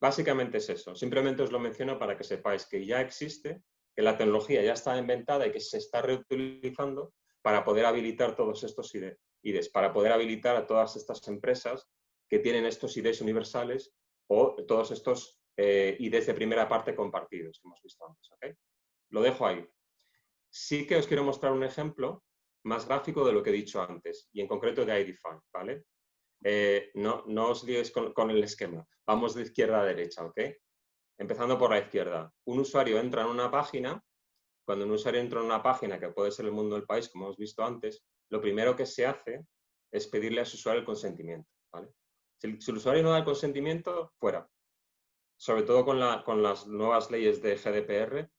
Básicamente es eso. Simplemente os lo menciono para que sepáis que ya existe, que la tecnología ya está inventada y que se está reutilizando para poder habilitar todos estos IDs, para poder habilitar a todas estas empresas que tienen estos IDs universales o todos estos IDs de primera parte compartidos que hemos visto antes. ¿Okay? Lo dejo ahí. Sí que os quiero mostrar un ejemplo más gráfico de lo que he dicho antes, y en concreto de ID5, ¿vale? No os liéis con el esquema. Vamos de izquierda a derecha, ¿ok? Empezando por la izquierda. Un usuario entra en una página. Cuando un usuario entra en una página, que puede ser el mundo del país, como hemos visto antes, lo primero que se hace es pedirle a su usuario el consentimiento, ¿vale? Si el usuario no da el consentimiento, fuera. Sobre todo con las nuevas leyes de GDPR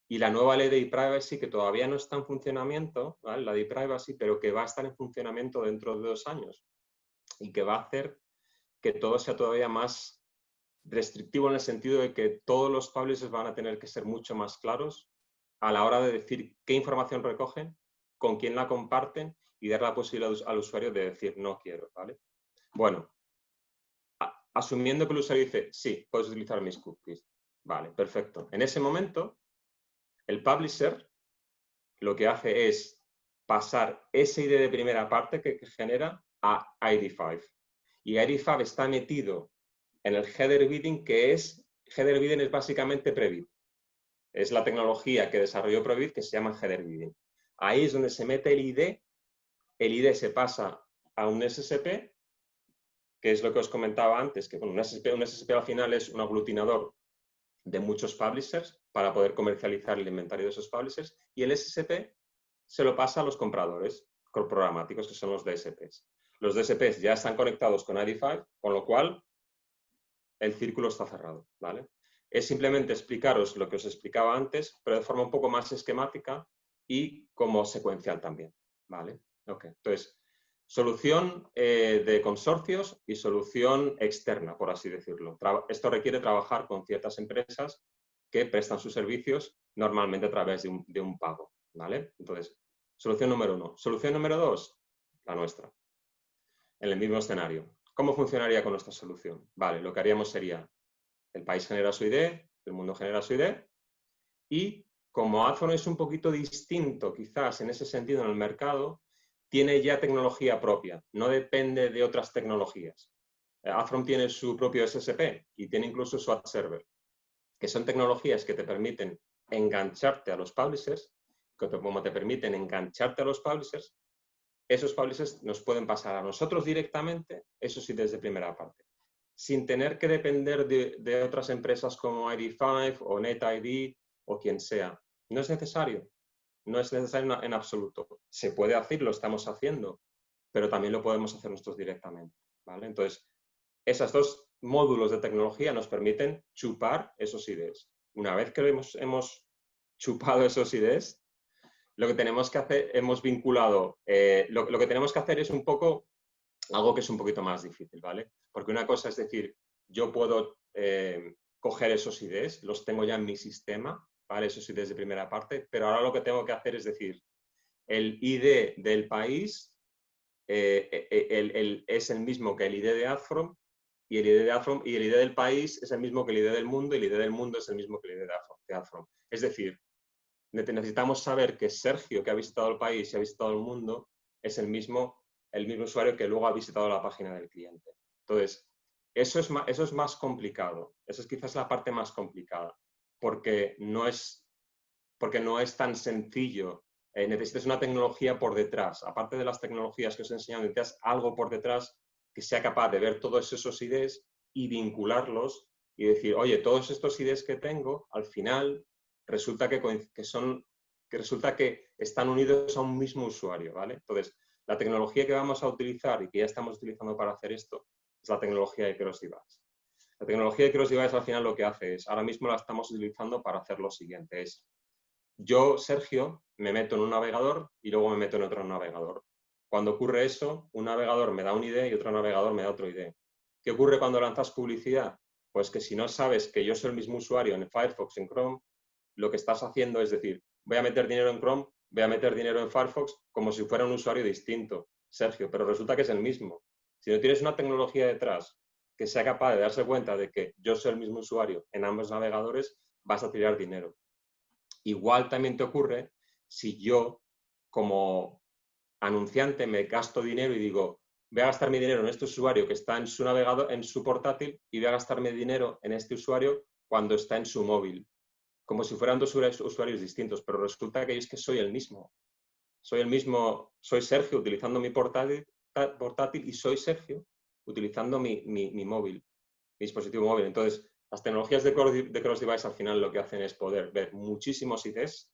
y la nueva ley de e-privacy, que todavía no está en funcionamiento, ¿vale? La de e-privacy, pero que va a estar en funcionamiento dentro de 2 años y que va a hacer que todo sea todavía más restrictivo en el sentido de que todos los publishers van a tener que ser mucho más claros a la hora de decir qué información recogen, con quién la comparten y dar la posibilidad al usuario de decir no quiero, ¿vale? Bueno, asumiendo que el usuario dice sí, puedes utilizar mis cookies. Vale, perfecto. En ese momento, el publisher lo que hace es pasar ese ID de primera parte que genera a ID5. Y ID5 está metido en el header bidding, header bidding es básicamente Previt. Es la tecnología que desarrolló Previt que se llama header bidding. Ahí es donde se mete el ID se pasa a un SSP, que es lo que os comentaba antes, que un SSP al final es un aglutinador de muchos publishers para poder comercializar el inventario de esos publishers, y el SSP se lo pasa a los compradores programáticos, que son los DSPs. Los DSPs ya están conectados con ID5, con lo cual el círculo está cerrado, ¿vale? Es simplemente explicaros lo que os explicaba antes, pero de forma un poco más esquemática y como secuencial también, ¿vale? Ok, entonces, Solución de consorcios y solución externa, por así decirlo. Esto requiere trabajar con ciertas empresas que prestan sus servicios normalmente a través de un pago, ¿vale? Entonces, solución número 1. Solución número 2, la nuestra. En el mismo escenario. ¿Cómo funcionaría con nuestra solución? Vale, lo que haríamos sería, el país genera su ID, el mundo genera su ID, y como Adfrom es un poquito distinto, quizás en ese sentido en el mercado, tiene ya tecnología propia, no depende de otras tecnologías. Adfrom tiene su propio SSP y tiene incluso su ad server, que son tecnologías que te permiten engancharte a los publishers, como te permiten engancharte a los publishers, esos publishers nos pueden pasar a nosotros directamente, eso sí desde primera parte, sin tener que depender de otras empresas como ID5 o NetID o quien sea. No es necesario. No es necesario en absoluto. Se puede hacer, lo estamos haciendo, pero también lo podemos hacer nosotros directamente, ¿vale? Entonces, esos dos módulos de tecnología nos permiten chupar esos IDs. Una vez que hemos chupado esos IDs, lo que tenemos que hacer, hemos vinculado, lo que tenemos que hacer es un poco algo que es un poquito más difícil, ¿vale? Porque una cosa es decir, yo puedo coger esos IDs, los tengo ya en mi sistema, ¿vale? Esos IDs de primera parte, pero ahora lo que tengo que hacer es decir, el ID del país es el mismo que el ID de Adfrom y el ID de Adfrom y el ID del país es el mismo que el ID del mundo y el ID del mundo es el mismo que el ID de Adfrom. Es decir, necesitamos saber que Sergio, que ha visitado el país y ha visitado el mundo, es el mismo usuario que luego ha visitado la página del cliente. Entonces, eso es más complicado. Esa es quizás la parte más complicada, porque no es tan sencillo. Necesitas una tecnología por detrás. Aparte de las tecnologías que os he enseñado, necesitas algo por detrás que sea capaz de ver todos esos IDs y vincularlos y decir, oye, todos estos IDs que tengo, al final resulta que están unidos a un mismo usuario, ¿vale? Entonces, la tecnología que vamos a utilizar y que ya estamos utilizando para hacer esto es la tecnología de Cross Device. La tecnología de Cross Device al final lo que hace es, ahora mismo la estamos utilizando para hacer lo siguiente, es yo, Sergio, me meto en un navegador y luego me meto en otro navegador. Cuando ocurre eso, un navegador me da un ID y otro navegador me da otro ID. ¿Qué ocurre cuando lanzas publicidad? Pues que si no sabes que yo soy el mismo usuario en Firefox, en Chrome, lo que estás haciendo es decir, voy a meter dinero en Chrome, voy a meter dinero en Firefox como si fuera un usuario distinto, Sergio, pero resulta que es el mismo. Si no tienes una tecnología detrás que sea capaz de darse cuenta de que yo soy el mismo usuario en ambos navegadores, vas a tirar dinero. Igual también te ocurre si yo, como anunciante, me gasto dinero y digo, voy a gastar mi dinero en este usuario que está en su navegador, en su portátil, y voy a gastarme dinero en este usuario cuando está en su móvil. Como si fueran dos usuarios distintos, pero resulta que es que soy el mismo. Soy Sergio utilizando mi portátil y soy Sergio utilizando mi móvil, mi dispositivo móvil. Entonces, las tecnologías de Cross Device al final lo que hacen es poder ver muchísimos IDs,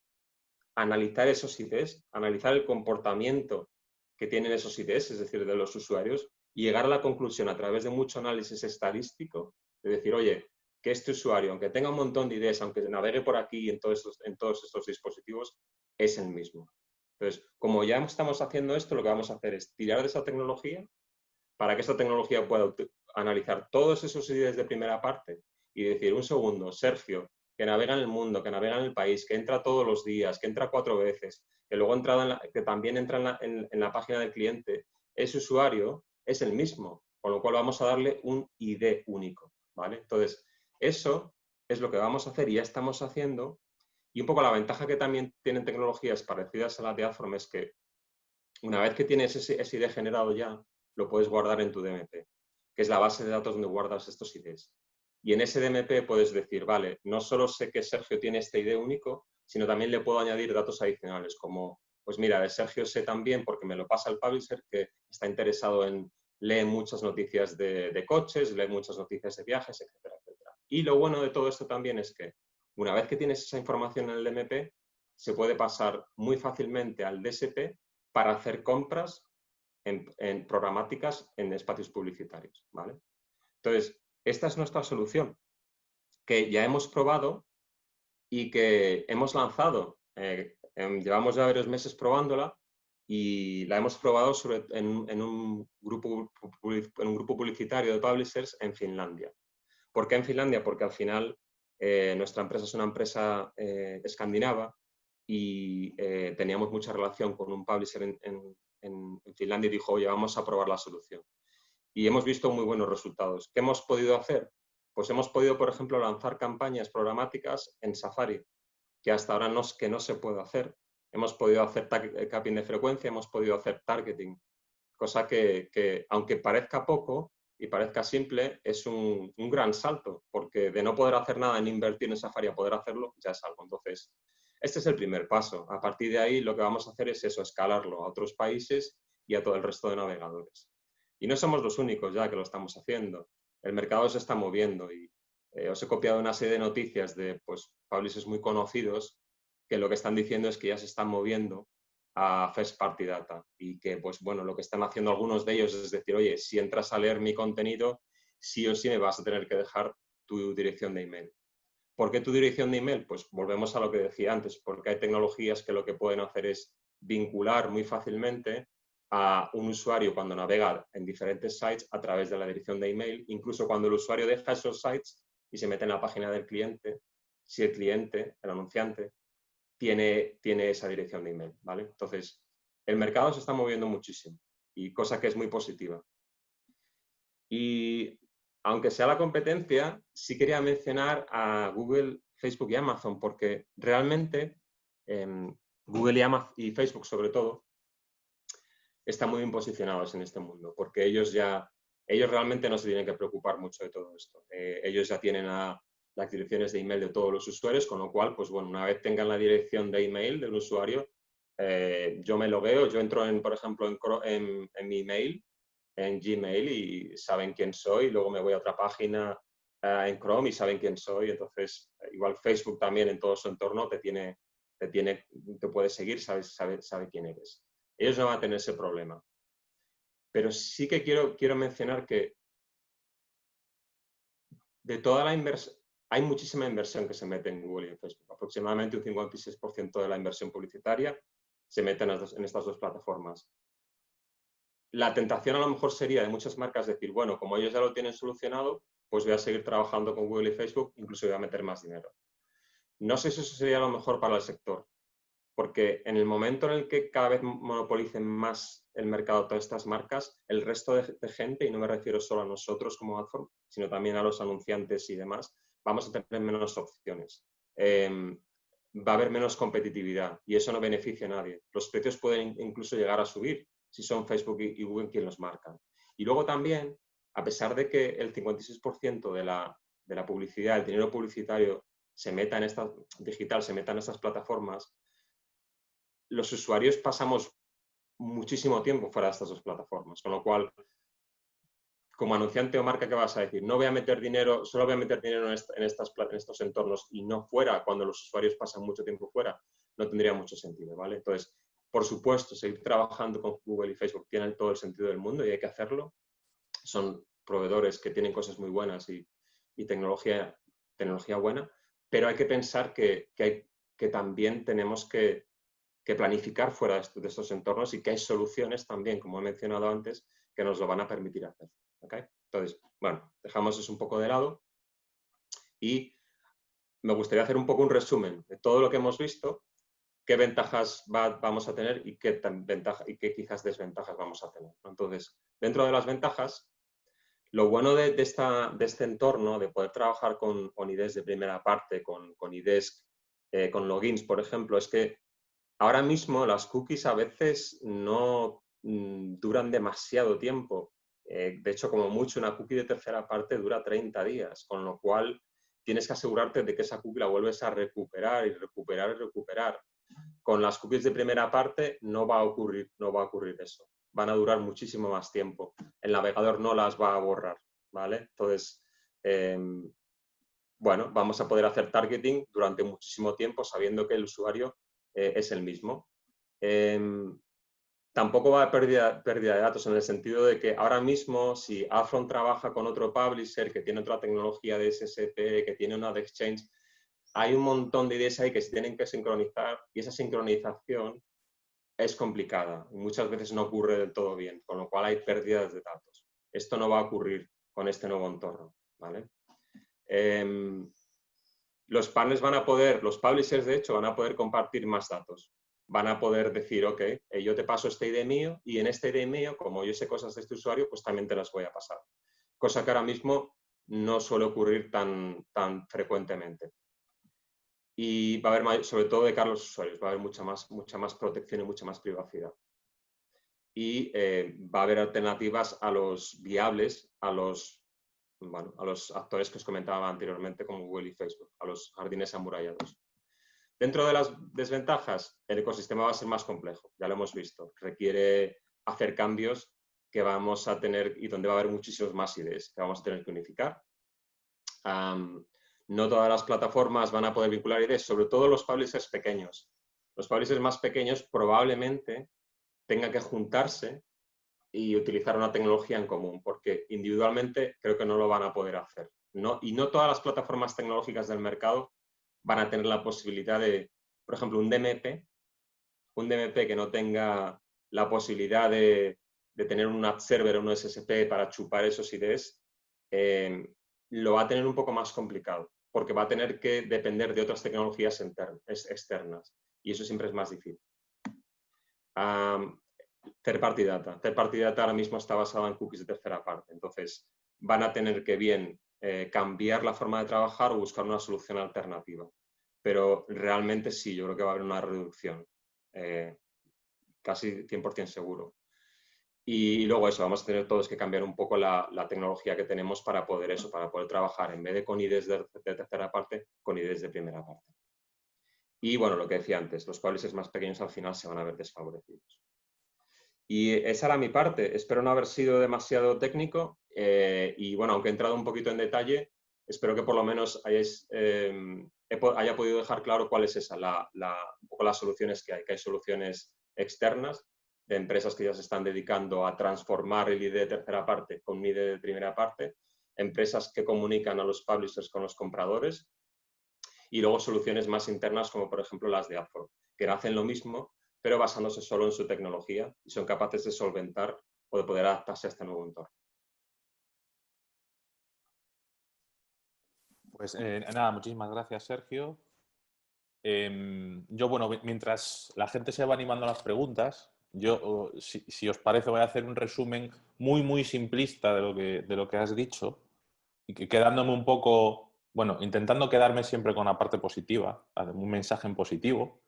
analizar esos IDs, analizar el comportamiento que tienen esos IDs, es decir, de los usuarios, y llegar a la conclusión a través de mucho análisis estadístico de decir, oye, que este usuario, aunque tenga un montón de IDs, aunque navegue por aquí en todos estos dispositivos, es el mismo. Entonces, como ya estamos haciendo esto, lo que vamos a hacer es tirar de esa tecnología para que esa tecnología pueda analizar todos esos IDs de primera parte y decir, un segundo, Sergio, que navega en el mundo, que navega en el país, que entra todos los días, que entra 4 veces, que luego que también entra en la página del cliente, ese usuario es el mismo, con lo cual vamos a darle un ID único, ¿vale? Entonces, eso es lo que vamos a hacer y ya estamos haciendo. Y un poco la ventaja que también tienen tecnologías parecidas a la de Adfrom es que una vez que tienes ese ID generado ya, lo puedes guardar en tu DMP, que es la base de datos donde guardas estos IDs. Y en ese DMP puedes decir, vale, no solo sé que Sergio tiene este ID único, sino también le puedo añadir datos adicionales, como, pues mira, de Sergio sé también, porque me lo pasa el publisher, que está interesado lee muchas noticias de coches, lee muchas noticias de viajes, etcétera, etcétera. Y lo bueno de todo esto también es que una vez que tienes esa información en el DMP, se puede pasar muy fácilmente al DSP para hacer compras en programáticas en espacios publicitarios, ¿vale? Entonces, esta es nuestra solución, que ya hemos probado y que hemos lanzado. Llevamos ya varios meses probándola y la hemos probado en un grupo publicitario de publishers en Finlandia. ¿Por qué en Finlandia? Porque al final nuestra empresa es una empresa escandinava y teníamos mucha relación con un publisher en Finlandia y dijo, oye, vamos a probar la solución. Y hemos visto muy buenos resultados. ¿Qué hemos podido hacer? Pues hemos podido, por ejemplo, lanzar campañas programáticas en Safari, que hasta ahora no se puede hacer. Hemos podido hacer capping de frecuencia, hemos podido hacer targeting, cosa que aunque parezca poco y parezca simple, es un gran salto, porque de no poder hacer nada en invertir en Safari a poder hacerlo, ya es algo. Entonces, este es el primer paso. A partir de ahí, lo que vamos a hacer es eso, escalarlo a otros países y a todo el resto de navegadores. Y no somos los únicos ya que lo estamos haciendo. El mercado se está moviendo y os he copiado una serie de noticias de pues, publishers muy conocidos que lo que están diciendo es que ya se están moviendo a First Party Data y que, pues bueno, lo que están haciendo algunos de ellos es decir, oye, si entras a leer mi contenido, sí o sí me vas a tener que dejar tu dirección de email. ¿Por qué tu dirección de email? Pues volvemos a lo que decía antes, porque hay tecnologías que lo que pueden hacer es vincular muy fácilmente a un usuario cuando navega en diferentes sites a través de la dirección de email, incluso cuando el usuario deja esos sites y se mete en la página del cliente, si el cliente, el anunciante, tiene esa dirección de email, ¿vale? Entonces, el mercado se está moviendo muchísimo y cosa que es muy positiva. Y aunque sea la competencia, sí quería mencionar a Google, Facebook y Amazon, porque realmente Google y Facebook, sobre todo, están muy bien posicionados en este mundo, porque ellos realmente no se tienen que preocupar mucho de todo esto. Ellos ya tienen las direcciones de email de todos los usuarios, con lo cual, pues bueno, una vez tengan la dirección de email del usuario, yo me logueo, yo entro, por ejemplo, en mi email, en Gmail, y saben quién soy, luego me voy a otra página en Chrome y saben quién soy. Entonces, igual Facebook también en todo su entorno te puede seguir, sabe quién eres. Ellos no van a tener ese problema. Pero sí que quiero mencionar que de toda la inversión, hay muchísima inversión que se mete en Google y en Facebook. Aproximadamente un 56% de la inversión publicitaria se mete en estas dos plataformas. La tentación a lo mejor sería de muchas marcas decir, bueno, como ellos ya lo tienen solucionado, pues voy a seguir trabajando con Google y Facebook, incluso voy a meter más dinero. No sé si eso sería lo mejor para el sector, porque en el momento en el que cada vez monopolicen más el mercado todas estas marcas, el resto de gente, y no me refiero solo a nosotros como Adform, sino también a los anunciantes y demás, vamos a tener menos opciones. Va a haber menos competitividad y eso no beneficia a nadie. Los precios pueden incluso llegar a subir si son Facebook y Google quien los marcan. Y luego también, a pesar de que el 56% de la publicidad, el dinero publicitario se meta en se meta en estas plataformas, los usuarios pasamos muchísimo tiempo fuera de estas dos plataformas, con lo cual, como anunciante o marca, ¿qué vas a decir? No voy a meter dinero, solo voy a meter dinero en estos entornos y no fuera, cuando los usuarios pasan mucho tiempo fuera, no tendría mucho sentido, ¿vale? Entonces, por supuesto, seguir trabajando con Google y Facebook tiene todo el sentido del mundo y hay que hacerlo. Son proveedores que tienen cosas muy buenas y tecnología buena, pero hay que pensar que también tenemos que planificar fuera de estos entornos y que hay soluciones también, como he mencionado antes, que nos lo van a permitir hacer. ¿Okay? Entonces, bueno, dejamos eso un poco de lado y me gustaría hacer un poco un resumen de todo lo que hemos visto, qué ventajas vamos a tener y qué qué quizás desventajas vamos a tener. Entonces, dentro de las ventajas, lo bueno de este entorno, de poder trabajar con IDs de primera parte, con IDs, con logins, por ejemplo, es que ahora mismo las cookies a veces no duran demasiado tiempo. De hecho, como mucho, una cookie de tercera parte dura 30 días, con lo cual tienes que asegurarte de que esa cookie la vuelves a recuperar y recuperar y recuperar. Con las cookies de primera parte no va a ocurrir eso. Van a durar muchísimo más tiempo. El navegador no las va a borrar, ¿vale? Entonces, bueno, vamos a poder hacer targeting durante muchísimo tiempo sabiendo que el usuario es el mismo. Tampoco va a haber pérdida de datos en el sentido de que ahora mismo si Adform trabaja con otro publisher que tiene otra tecnología de SSP, que tiene una de Exchange, hay un montón de ideas ahí que se tienen que sincronizar y esa sincronización es complicada y muchas veces no ocurre del todo bien, con lo cual hay pérdidas de datos. Esto no va a ocurrir con este nuevo entorno, ¿vale? Los partners van a poder, los publishers de hecho van a poder compartir más datos. Van a poder decir, ok, yo te paso este ID mío y en este ID mío, como yo sé cosas de este usuario, pues también te las voy a pasar. Cosa que ahora mismo no suele ocurrir tan frecuentemente. Y va a haber, sobre todo de cara a los usuarios, va a haber mucha más protección y mucha más privacidad. Y va a haber alternativas a los viables, a los actores que os comentaba anteriormente, como Google y Facebook, a los jardines amurallados. Dentro de las desventajas, el ecosistema va a ser más complejo, ya lo hemos visto. Requiere hacer cambios que vamos a tener y donde va a haber muchísimos más IDs que vamos a tener que unificar. No todas las plataformas van a poder vincular IDs, sobre todo los publishers pequeños. Los publishers más pequeños probablemente tengan que juntarse y utilizar una tecnología en común, porque individualmente creo que no lo van a poder hacer. Y no todas las plataformas tecnológicas del mercado van a tener la posibilidad de, por ejemplo, un DMP que no tenga la posibilidad de tener un ad server o un SSP para chupar esos IDs, lo va a tener un poco más complicado, porque va a tener que depender de otras tecnologías externas, y eso siempre es más difícil. Third Party Data. Third Party Data ahora mismo está basada en cookies de tercera parte, entonces van a tener que bien cambiar la forma de trabajar o buscar una solución alternativa. Pero realmente sí, yo creo que va a haber una reducción, casi 100% seguro. Y luego eso, vamos a tener todos que cambiar un poco la tecnología que tenemos para poder trabajar en vez de con IDs de tercera parte, con IDs de primera parte. Y bueno, lo que decía antes, los publishers más pequeños al final se van a ver desfavorecidos. Y esa era mi parte. Espero no haber sido demasiado técnico y bueno, aunque he entrado un poquito en detalle, espero que por lo menos haya podido dejar claro cuál es esa, un poco las soluciones que hay soluciones externas de empresas que ya se están dedicando a transformar el ID de tercera parte con un ID de primera parte, empresas que comunican a los publishers con los compradores y luego soluciones más internas como por ejemplo las de Upwork, que hacen lo mismo pero basándose solo en su tecnología y son capaces de solventar o de poder adaptarse a este nuevo entorno.
Pues nada, muchísimas gracias, Sergio. Yo, bueno, mientras la gente se va animando a las preguntas, yo, si os parece, voy a hacer un resumen muy simplista de lo que has dicho y que quedándome un poco, bueno, intentando quedarme siempre con la parte positiva, un mensaje en positivo.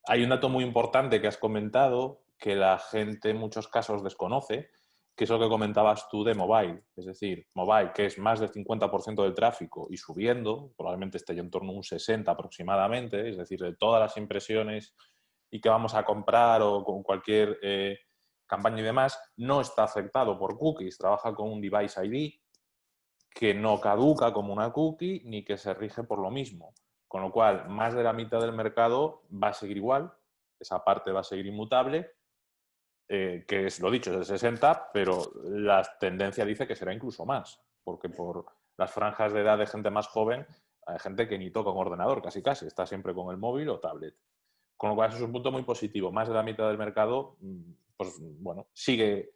Hay un dato muy importante que has comentado que la gente en muchos casos desconoce, que es lo que comentabas tú de mobile. Es decir, mobile, que es más del 50% del tráfico y subiendo, probablemente esté en torno a un 60% aproximadamente, es decir, de todas las impresiones y que vamos a comprar o con cualquier campaña y demás, no está afectado por cookies, trabaja con un device ID que no caduca como una cookie ni que se rige por lo mismo. Con lo cual, más de la mitad del mercado va a seguir igual, esa parte va a seguir inmutable, que es, lo dicho, es el 60, pero la tendencia dice que será incluso más, porque por las franjas de edad de gente más joven hay gente que ni toca un ordenador, casi, está siempre con el móvil o tablet. Con lo cual, eso es un punto muy positivo. Más de la mitad del mercado, pues bueno, sigue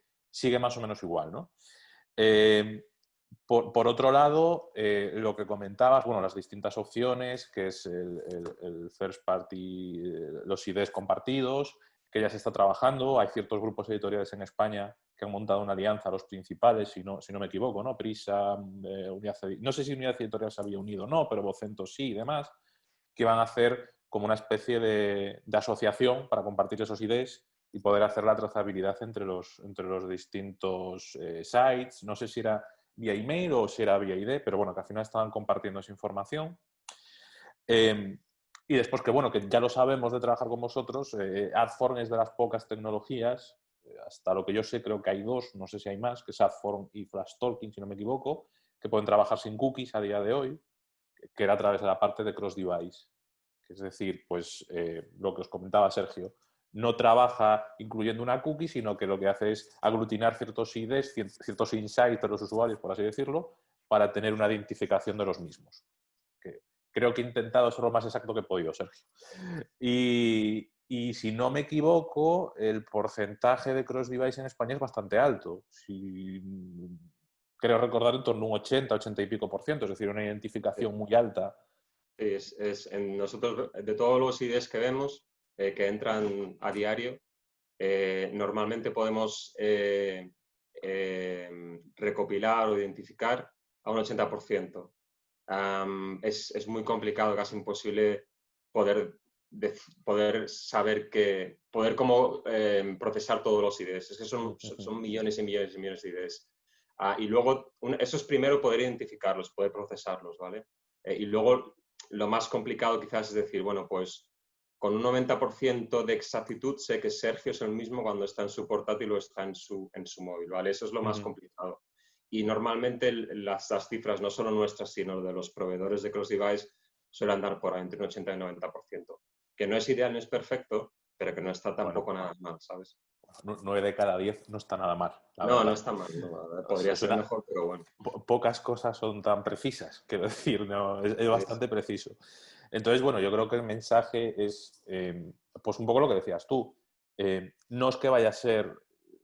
más o menos igual, ¿no? Por otro lado, lo que comentabas, bueno, las distintas opciones, que es el first party, los IDs compartidos, que ya se está trabajando. Hay ciertos grupos editoriales en España que han montado una alianza, los principales, si no me equivoco, ¿no? Prisa, no sé si Unidad Editorial se había unido o no, pero Vocento sí y demás, que van a hacer como una especie de asociación para compartir esos IDs y poder hacer la trazabilidad entre los distintos sites. No sé si era vía email o si era vía ID, pero bueno, que al final estaban compartiendo esa información. Y después que, bueno, que ya lo sabemos de trabajar con vosotros, Adform es de las pocas tecnologías, hasta lo que yo sé creo que hay dos, no sé si hay más, que es Adform y Flashtalking, si no me equivoco, que pueden trabajar sin cookies a día de hoy, que era a través de la parte de cross-device. Es decir, pues lo que os comentaba Sergio, no trabaja incluyendo una cookie, sino que lo que hace es aglutinar ciertos IDs, ciertos insights de los usuarios, por así decirlo, para tener una identificación de los mismos. Que creo que he intentado ser lo más exacto que he podido, Sergio. Y Y si no me equivoco, el porcentaje de cross-device en España es bastante alto. Creo recordar en torno a un 80, 80 y pico por ciento, es decir, una identificación muy alta.
Nosotros, de todos los IDs que vemos, que entran a diario, normalmente podemos recopilar o identificar a un 80%. Es muy complicado, casi imposible poder saber poder como procesar todos los IDs. Es que son millones y millones y millones de IDs. Y luego, eso es primero poder identificarlos, poder procesarlos, ¿vale? Y luego, lo más complicado quizás es decir, bueno, pues con un 90% de exactitud sé que Sergio es el mismo cuando está en su portátil o está en su móvil, ¿vale? Eso es lo más complicado. Y normalmente las cifras, no solo nuestras, sino de los proveedores de cross-device, suelen andar por ahí entre un 80 y un 90%. Que no es ideal, no es perfecto, pero que no está tampoco nada mal, ¿sabes?
9 de cada 10 no está nada mal.
No está mal. No, podría ser mejor, pero bueno.
Pocas cosas son tan precisas, quiero decir, ¿no? Es bastante preciso. Entonces, bueno, yo creo que el mensaje es, pues un poco lo que decías tú. No es que vaya a ser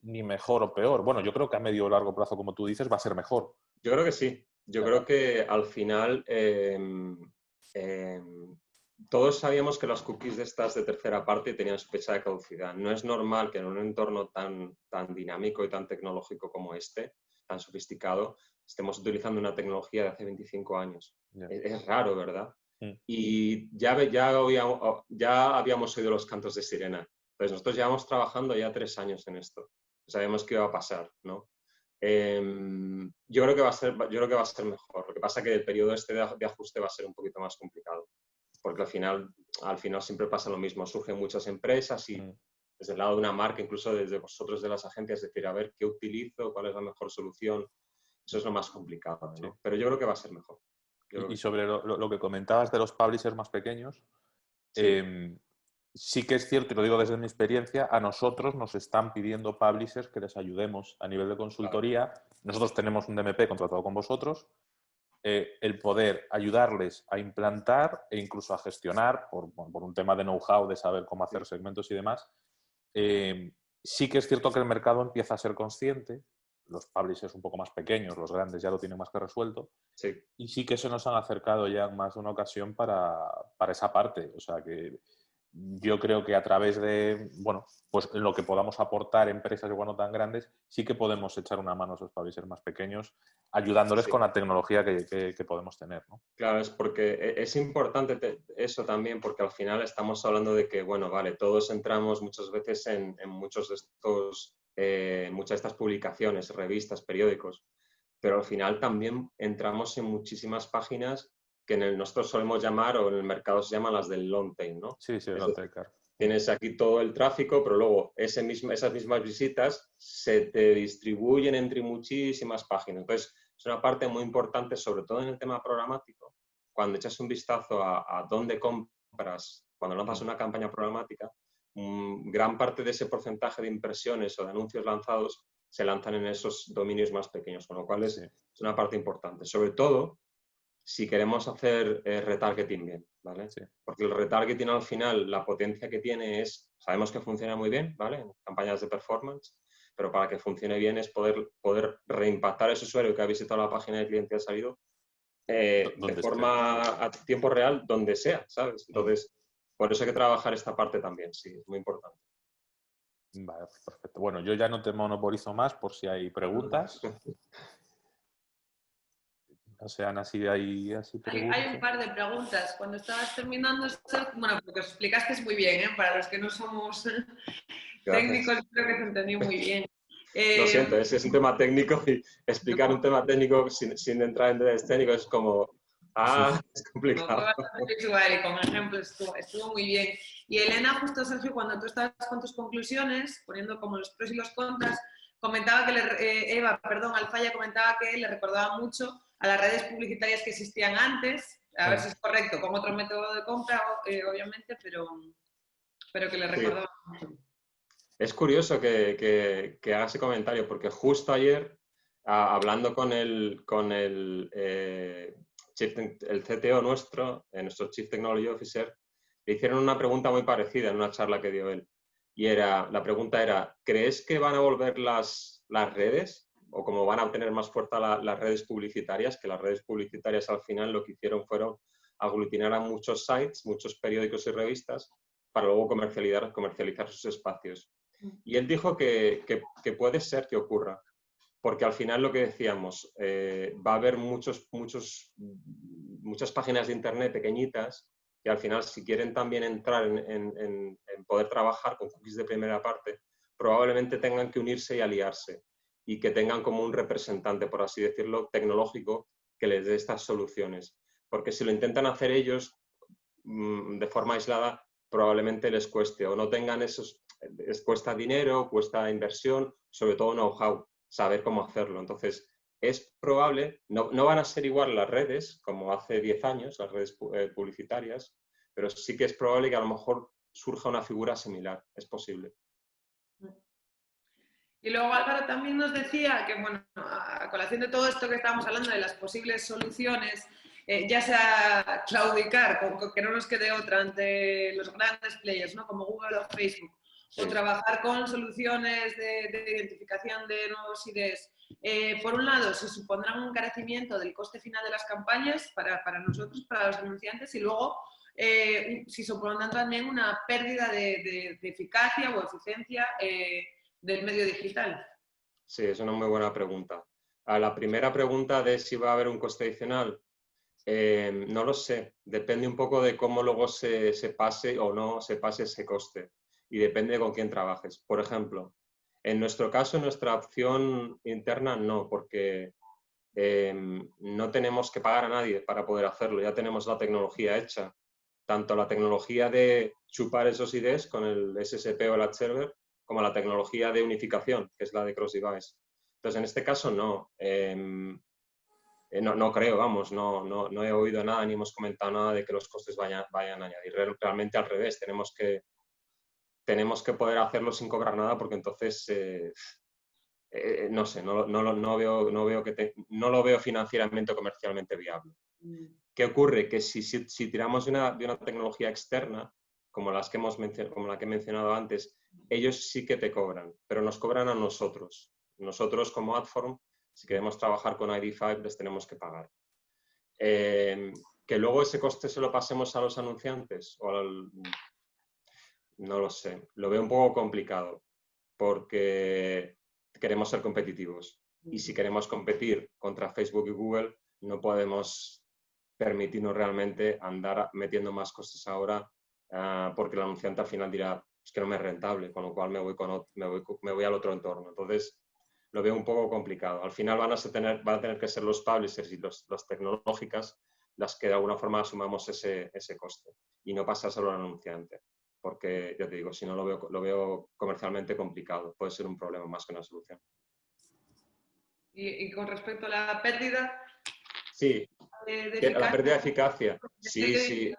ni mejor o peor. Bueno, yo creo que a medio o largo plazo, como tú dices, va a ser mejor.
Yo creo que sí. Yo creo que al final todos sabíamos que las cookies de estas de tercera parte tenían su fecha de caducidad. No es normal que en un entorno tan dinámico y tan tecnológico como este, tan sofisticado, estemos utilizando una tecnología de hace 25 años.
Yeah.
Es raro, ¿verdad? Y ya habíamos oído los cantos de sirena. Pues nosotros llevamos trabajando ya 3 años en esto. Sabíamos que iba a pasar, ¿no? Yo creo que va a ser mejor. Lo que pasa es que el periodo este de ajuste va a ser un poquito más complicado. Porque al final siempre pasa lo mismo. Surgen muchas empresas y desde el lado de una marca, incluso desde vosotros de las agencias, decir, a ver, ¿qué utilizo? ¿Cuál es la mejor solución? Eso es lo más complicado, ¿no? Sí. Pero yo creo que va a ser mejor.
Y sobre lo que comentabas de los publishers más pequeños, sí que es cierto, y lo digo desde mi experiencia, a nosotros nos están pidiendo publishers que les ayudemos a nivel de consultoría. Claro. Nosotros tenemos un DMP contratado con vosotros. El poder ayudarles a implantar e incluso a gestionar, por un tema de know-how, de saber cómo hacer segmentos y demás. Sí que es cierto que el mercado empieza a ser consciente, los publishers un poco más pequeños, los grandes ya lo tienen más que resuelto, sí. Y sí que se nos han acercado ya en más de una ocasión para esa parte. O sea que yo creo que a través de, bueno, pues en lo que podamos aportar empresas igual no tan grandes, sí que podemos echar una mano a esos publishers más pequeños, ayudándoles con la tecnología que podemos tener, ¿no?
Claro, es porque es importante eso también, porque al final estamos hablando de que, bueno, vale, todos entramos muchas veces en muchos de estos, muchas de estas publicaciones, revistas, periódicos, pero al final también entramos en muchísimas páginas que nosotros solemos llamar, o en el mercado se llaman las del long tail, ¿no?
Sí, el long tail, claro.
Tienes aquí todo el tráfico, pero luego esas mismas visitas se te distribuyen entre muchísimas páginas. Entonces, es una parte muy importante, sobre todo en el tema programático. Cuando echas un vistazo a dónde compras, cuando lanzas una campaña programática, gran parte de ese porcentaje de impresiones o de anuncios lanzados se lanzan en esos dominios más pequeños, con lo cual es una parte importante. Sobre todo, si queremos hacer retargeting bien, ¿vale? Sí. Porque el retargeting al final, la potencia que tiene es, sabemos que funciona muy bien, ¿vale? En campañas de performance, pero para que funcione bien es poder reimpactar a ese usuario que ha visitado la página del cliente y ha salido de forma a tiempo real, donde sea, ¿sabes? Entonces, por eso hay que trabajar esta parte también, sí, es muy importante.
Vale, perfecto. Bueno, yo ya no te monopolizo más por si hay preguntas. O sea, así hay preguntas.
Hay un par de preguntas. Cuando estabas terminando, bueno, porque os explicaste muy bien, ¿eh? Para los que no somos técnicos, creo que se entendió muy bien.
Lo siento, es un tema técnico y explicar un tema técnico sin entrar en detalles técnicos es como, es complicado.
Visual y con ejemplos estuvo muy bien. Y Elena, justo Sergio, cuando tú estabas con tus conclusiones, poniendo como los pros y los contras, comentaba que Alfaya comentaba que le recordaba mucho a las redes publicitarias que existían antes, a ver si es correcto, con otro método de compra, obviamente, pero que le recordaba mucho.
Es curioso que haga ese comentario, porque justo ayer, hablando con el CTO nuestro Chief Technology Officer, le hicieron una pregunta muy parecida en una charla que dio él. Y la pregunta era, ¿crees que van a volver las redes? O como van a obtener más fuerza las redes publicitarias, que las redes publicitarias al final lo que hicieron fueron aglutinar a muchos sites, muchos periódicos y revistas, para luego comercializar sus espacios. Y él dijo que puede ser que ocurra, porque al final lo que decíamos, va a haber muchas páginas de internet pequeñitas que al final, si quieren también entrar en poder trabajar con cookies de primera parte, probablemente tengan que unirse y aliarse y que tengan como un representante, por así decirlo, tecnológico que les dé estas soluciones. Porque si lo intentan hacer ellos de forma aislada, probablemente les cueste o no tengan esos, les cuesta dinero, cuesta inversión, sobre todo know-how, saber cómo hacerlo. Entonces, es probable, no van a ser igual las redes como hace 10 años, las redes publicitarias, pero sí que es probable que a lo mejor surja una figura similar, es posible.
Y luego Álvaro también nos decía que, bueno, a colación de todo esto que estábamos hablando de las posibles soluciones, ya sea claudicar, que no nos quede otra ante los grandes players, ¿no? Como Google o Facebook, sí, o trabajar con soluciones de identificación de nuevos IDs. Por un lado, se supondrá un encarecimiento del coste final de las campañas para nosotros, para los anunciantes, y luego si supondrán también una pérdida de eficacia o eficiencia del medio digital.
Sí, es una muy buena pregunta. A la primera pregunta de si va a haber un coste adicional, no lo sé. Depende un poco de cómo luego se pase o no se pase ese coste. Y depende con quién trabajes. Por ejemplo, en nuestro caso, nuestra opción interna no, porque no tenemos que pagar a nadie para poder hacerlo. Ya tenemos la tecnología hecha. Tanto la tecnología de chupar esos IDs con el SSP o el ad server, como la tecnología de unificación, que es la de cross-device. Entonces, en este caso no. No creo, vamos, no he oído nada ni hemos comentado nada de que los costes vayan a añadir. Realmente al revés, tenemos que poder hacerlo sin cobrar nada porque entonces, no sé, no lo veo financieramente o comercialmente viable. ¿Qué ocurre? Que si tiramos de una tecnología externa, como la que he mencionado antes, ellos sí que te cobran, pero nos cobran a nosotros. Nosotros como Adform, si queremos trabajar con ID5, les tenemos que pagar. Que luego ese coste se lo pasemos a los anunciantes, no lo sé. Lo veo un poco complicado, porque queremos ser competitivos. Y si queremos competir contra Facebook y Google, no podemos permitirnos realmente andar metiendo más costes ahora, porque el anunciante al final dirá, es que no me es rentable, con lo cual me voy al otro entorno. Entonces, lo veo un poco complicado. Al final van a tener que ser los publishers y las tecnológicas las que de alguna forma asumamos ese coste y no pasárselo al anunciante. Porque, ya te digo, si no lo veo comercialmente complicado. Puede ser un problema más que una solución.
¿Y con respecto a la pérdida?
Sí, la pérdida de eficacia. Sí.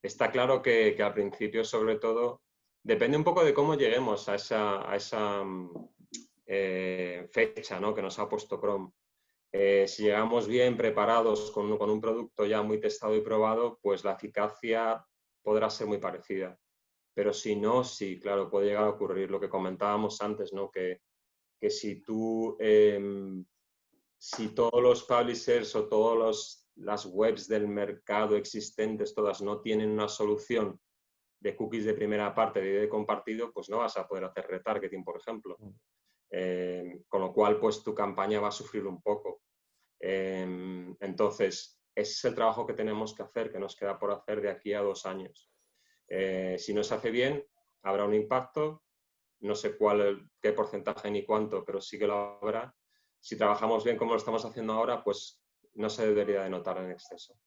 Está claro que al principio, sobre todo, depende un poco de cómo lleguemos a esa fecha, ¿no?, que nos ha puesto Chrome. Si llegamos bien preparados con un producto ya muy testado y probado, pues la eficacia podrá ser muy parecida. Pero si no, sí, claro, puede llegar a ocurrir lo que comentábamos antes, ¿no?, que si si todos los publishers o todas las webs del mercado existentes, todas no tienen una solución de cookies de primera parte, de ID compartido, pues no vas a poder hacer retargeting, por ejemplo. Con lo cual, pues tu campaña va a sufrir un poco. Entonces, ese es el trabajo que tenemos que hacer, que nos queda por hacer de aquí a 2 años. Si no se hace bien, habrá un impacto, no sé qué porcentaje ni cuánto, pero sí que lo habrá. Si trabajamos bien como lo estamos haciendo ahora, pues no se debería de notar en exceso.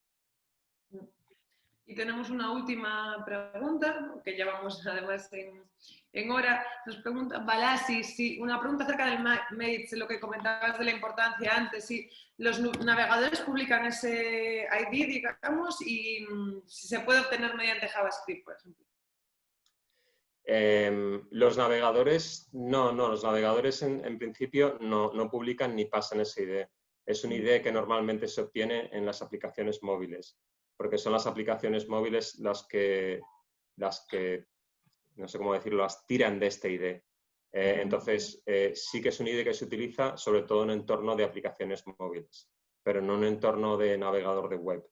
Y tenemos una última pregunta, que ya vamos además en hora. Nos pregunta Balasi, una pregunta acerca del Mates, lo que comentabas de la importancia antes, si los navegadores publican ese ID, digamos, y si se puede obtener mediante JavaScript, por ejemplo.
Los navegadores, los navegadores en principio no publican ni pasan ese ID. Es un ID que normalmente se obtiene en las aplicaciones móviles. porque son las aplicaciones móviles las que no sé cómo decirlo, las tiran de este ID. Entonces, sí que es un ID que se utiliza sobre todo en un entorno de aplicaciones móviles, pero no en un entorno de navegador de web.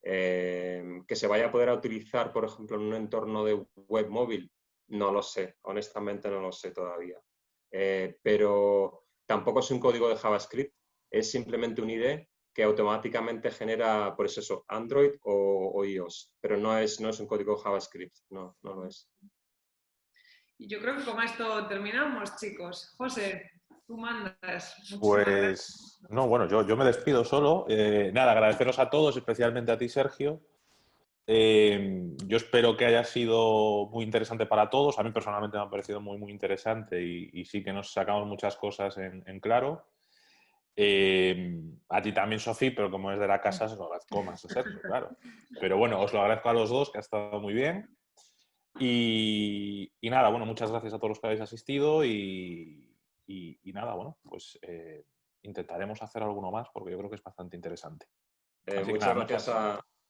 Que se vaya a poder utilizar, por ejemplo, en un entorno de web móvil, no lo sé, honestamente no lo sé todavía. Pero tampoco es un código de JavaScript, es simplemente un ID que automáticamente genera, por eso, Android o iOS, pero no es un código JavaScript, no lo es.
Y yo creo que con esto terminamos, chicos. José, tú mandas.
Pues, no, bueno, yo me despido solo. Nada, agradeceros a todos, especialmente a ti, Sergio. Yo espero que haya sido muy interesante para todos. A mí personalmente me ha parecido muy, muy interesante y sí que nos sacamos muchas cosas en claro. A ti también, Sofía, pero como es de la casa, se lo agradezco más a Sergio, claro. Pero bueno, os lo agradezco a los dos, que ha estado muy bien. Y nada, bueno, muchas gracias a todos los que habéis asistido y nada, bueno, pues intentaremos hacer alguno más porque yo creo que es bastante interesante.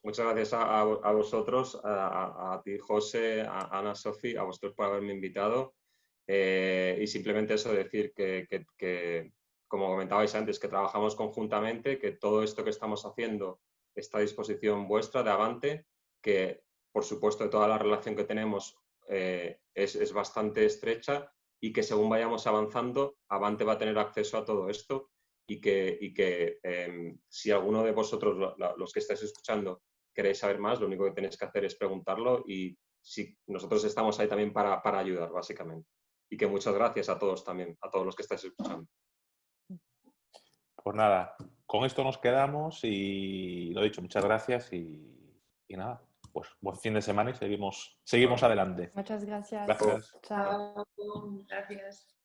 Muchas gracias a vosotros, a ti, José, a Ana, Sofía, a vosotros por haberme invitado. Y simplemente eso, decir que, como comentabais antes, que trabajamos conjuntamente, que todo esto que estamos haciendo está a disposición vuestra de Avante, que por supuesto toda la relación que tenemos es bastante estrecha y que según vayamos avanzando, Avante va a tener acceso a todo esto y que si alguno de vosotros, los que estáis escuchando, queréis saber más, lo único que tenéis que hacer es preguntarlo y si nosotros estamos ahí también para ayudar, básicamente. Y que muchas gracias a todos también, a todos los que estáis escuchando.
Pues nada, con esto nos quedamos y lo dicho, muchas gracias y nada, pues buen fin de semana y seguimos adelante.
Muchas gracias.
Gracias.
Chao.
Gracias.